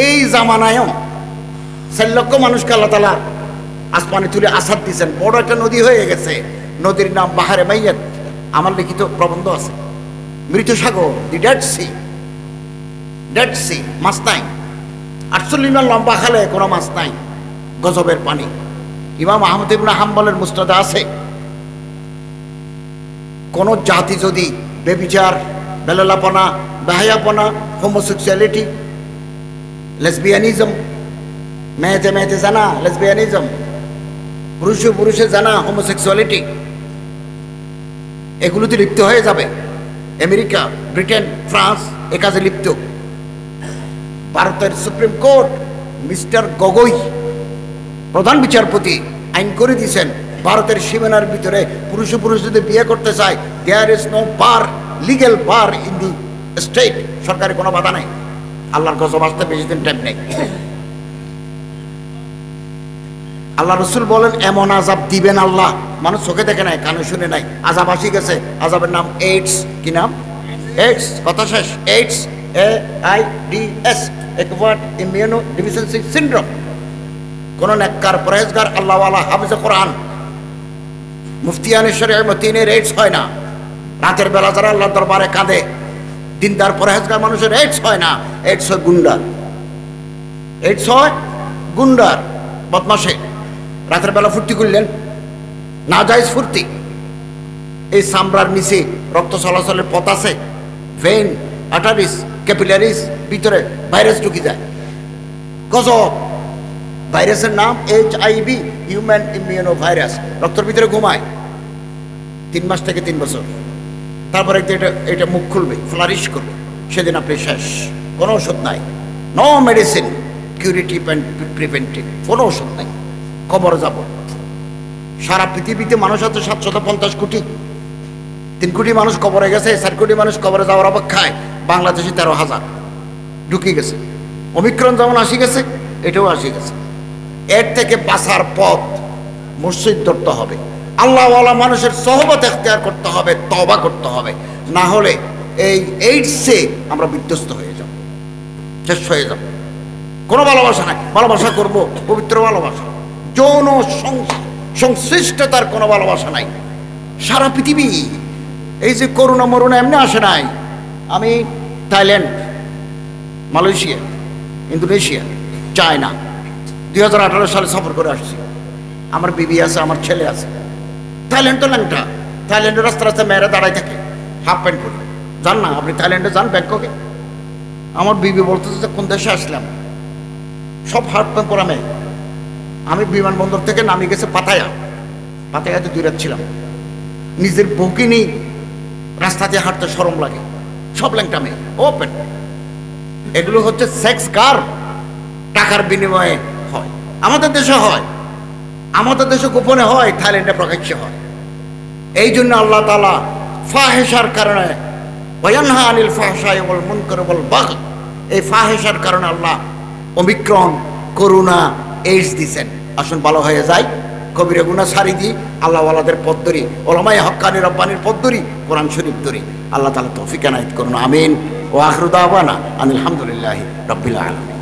এই জামানায়ও ৬০ লক্ষ মানুষকে আল্লাহ তাআলা আসমানে তুলে আসাদ দিয়েছেন। বড় একটা নদী হয়ে গেছে, নদীর নাম বাহারে মাইয়াত। আমার লিখিত প্রবন্ধ আছে, মৃত সাগর, দি ডেড সি, মাছ নাই। ৪৮ মিটার লম্বা খালে কোনো মাছ নাই, গজবের পানি। ইমাম আহমদ ইবনে হাম্বলের মুসনাদে আছে, কোন জাতি যদি বেবিচার, বেলালাপনা, বেহায়াপনা, হোমোসেক্সুয়ালিটি, লেসবিয়ানিজম, মেয়েতে মেয়েতে জানা, লেসবিয়ানিজম, পুরুষে পুরুষে জানা, হোমোসেক্সুয়ালিটি, এগুলোতে লিপ্ত হয়ে যাবে। আমেরিকা, ব্রিটেন, ফ্রান্স এ কাজে লিপ্ত। ভারতের সুপ্রিম কোর্ট মিস্টার গগৈ, প্রধান বিচারপতি, আইন করে দিয়েছেন, ভারতের সীমানার ভিতরে পুরুষে পুরুষ যদি বিয়ে করতে চায়, there is no bar, legal bar in the state, সরকারি কোনো বাধা নেই। আল্লাহর গজব আসতে বেশি দিন টাইম নেই। আল্লাহ রসুল বলেন, এমন আযাব দিবেন আল্লাহ, মানুষ চোখে দেখে নাই, কানে শুনে নাই, আযাব আসি গেছে। আযাবের নাম এইডস। কি নাম? এইডস। কথা শেষ। AIDS, AIDS, acquired immuno deficiency syndrome. কোন নেককার, পরহেজগার, আল্লাহওয়ালা, হাফেজে কোরআন, মুফতিয়ানে শরিয়া মতিনের এইডস হয় না। রাতের বেলা যারা আল্লাহর দরবারে কাঁদে, দিনদার পরহেজগার মানুষের এইডস হয় না। এইডস হয় গুন্ডার, এইডস হয় গুন্ডার, বদমাশে। রাতের বেলা ফুর্তি করলেন, না জায়েজ ফুর্তি। এই চামড়ার নিচে রক্ত চলাচলের পথ আছে, ভেইন, আর্টারিস, ক্যাপিলারিস, ভিতরে ভাইরাস ঢুকে যায়, গজব। ভাইরাসের নাম HIV, হিউম্যান ইমিউনো ভাইরাস। রক্তের ভিতরে ঘুমায় ৩ মাস থেকে ৩ বছর। তারপরে এটা মুখ খুলবে, ফ্লারিশ করবে, সেদিন আপনি শেষ। কোনো ওষুধ নাই, no medicine, curative and preventive, কোনো ওষুধ নাই। কবরে যাব। সারা পৃথিবীতে মানুষ আছে ৭৫০ কোটি, ৩ কোটি মানুষ কবরে গেছে, ৪ কোটি মানুষ কবরে যাওয়ার অপেক্ষায়। বাংলাদেশে ১৩,০০০ ঢুকে গেছে। ওমিক্রন যেমন আসি গেছে, এটাও আসি গেছে। এর থেকে বাঁচার পথ মসজিদ ধরতে হবে, আল্লাহওয়ালা মানুষের সহবত এখতিয়ার করতে হবে, তওবা করতে হবে। না হলে এই এইডসে আমরা বিধ্বস্ত হয়ে যাব, শেষ হয়ে যাব। কোনো ভালোবাসা নাই। ভালোবাসা করব পবিত্র ভালোবাসা, যৌন সংশ্লিষ্টতার কোনো ভালোবাসা নাই। সারা পৃথিবী এই যে করোনা মরুনা এমনি আসে নাই। আমি থাইল্যান্ড, মালয়েশিয়া, ইন্দোনেশিয়া, চায়না 2018 সালে সফর করে আসছি। আমার বিবি আছে, আমার ছেলে আছে। থাইল্যান্ড তো ল্যাংটা, থাইল্যান্ডের রাস্তা রাস্তা মেয়েরা দাঁড়াই থাকে হাফ প্যান্ট পরে। যান না আপনি থাইল্যান্ডে, যান ব্যাংককে। আমার বিবি বলতেছে যে কোন দেশে আসলাম, সব হাফ প্যান্ট পরা মেয়ে। আমি বিমানবন্দর থেকে নামি গেছে পাতায়াতে 2 রাত ছিলাম। নিজের বউকে নিয়ে রাস্তাতে হাঁটতে শরম লাগে, সব ল্যাংটা মেয়ে, ওপেন। এগুলো হচ্ছে সেক্স কার, টাকার বিনিময়ে হয়। আমাদের দেশে হয়, আমাদের দেশে গোপনে হয়, থাইল্যান্ডে প্রকাশ্যে হয়। এই জন্য আল্লাহ তাআলা ফাহেশার কারণে, ওয়ায়ানহা আনিল ফাহশাই ওয়াল মুনকার ওয়াল বাগয়, এই ফাহেশার কারণে আল্লাহ ওমিক্রন, করোনা, এইডস দিছেন। আসুন ভালো হয়ে যায়, কবিরা গুনাহ ছাড়ি দিই, আল্লাহওয়ালাদের পথ ধরি, ওলামায়ে হক্কানি রব্বানির পথ ধরি, কোরআন শরীফ ধরি। আল্লাহ তাআলা তৌফিক এনায়েত করুন, আমিন। ওয়া আখিরু দাওয়ানা আনিল হামদুলিল্লাহি রাব্বিল আলামিন।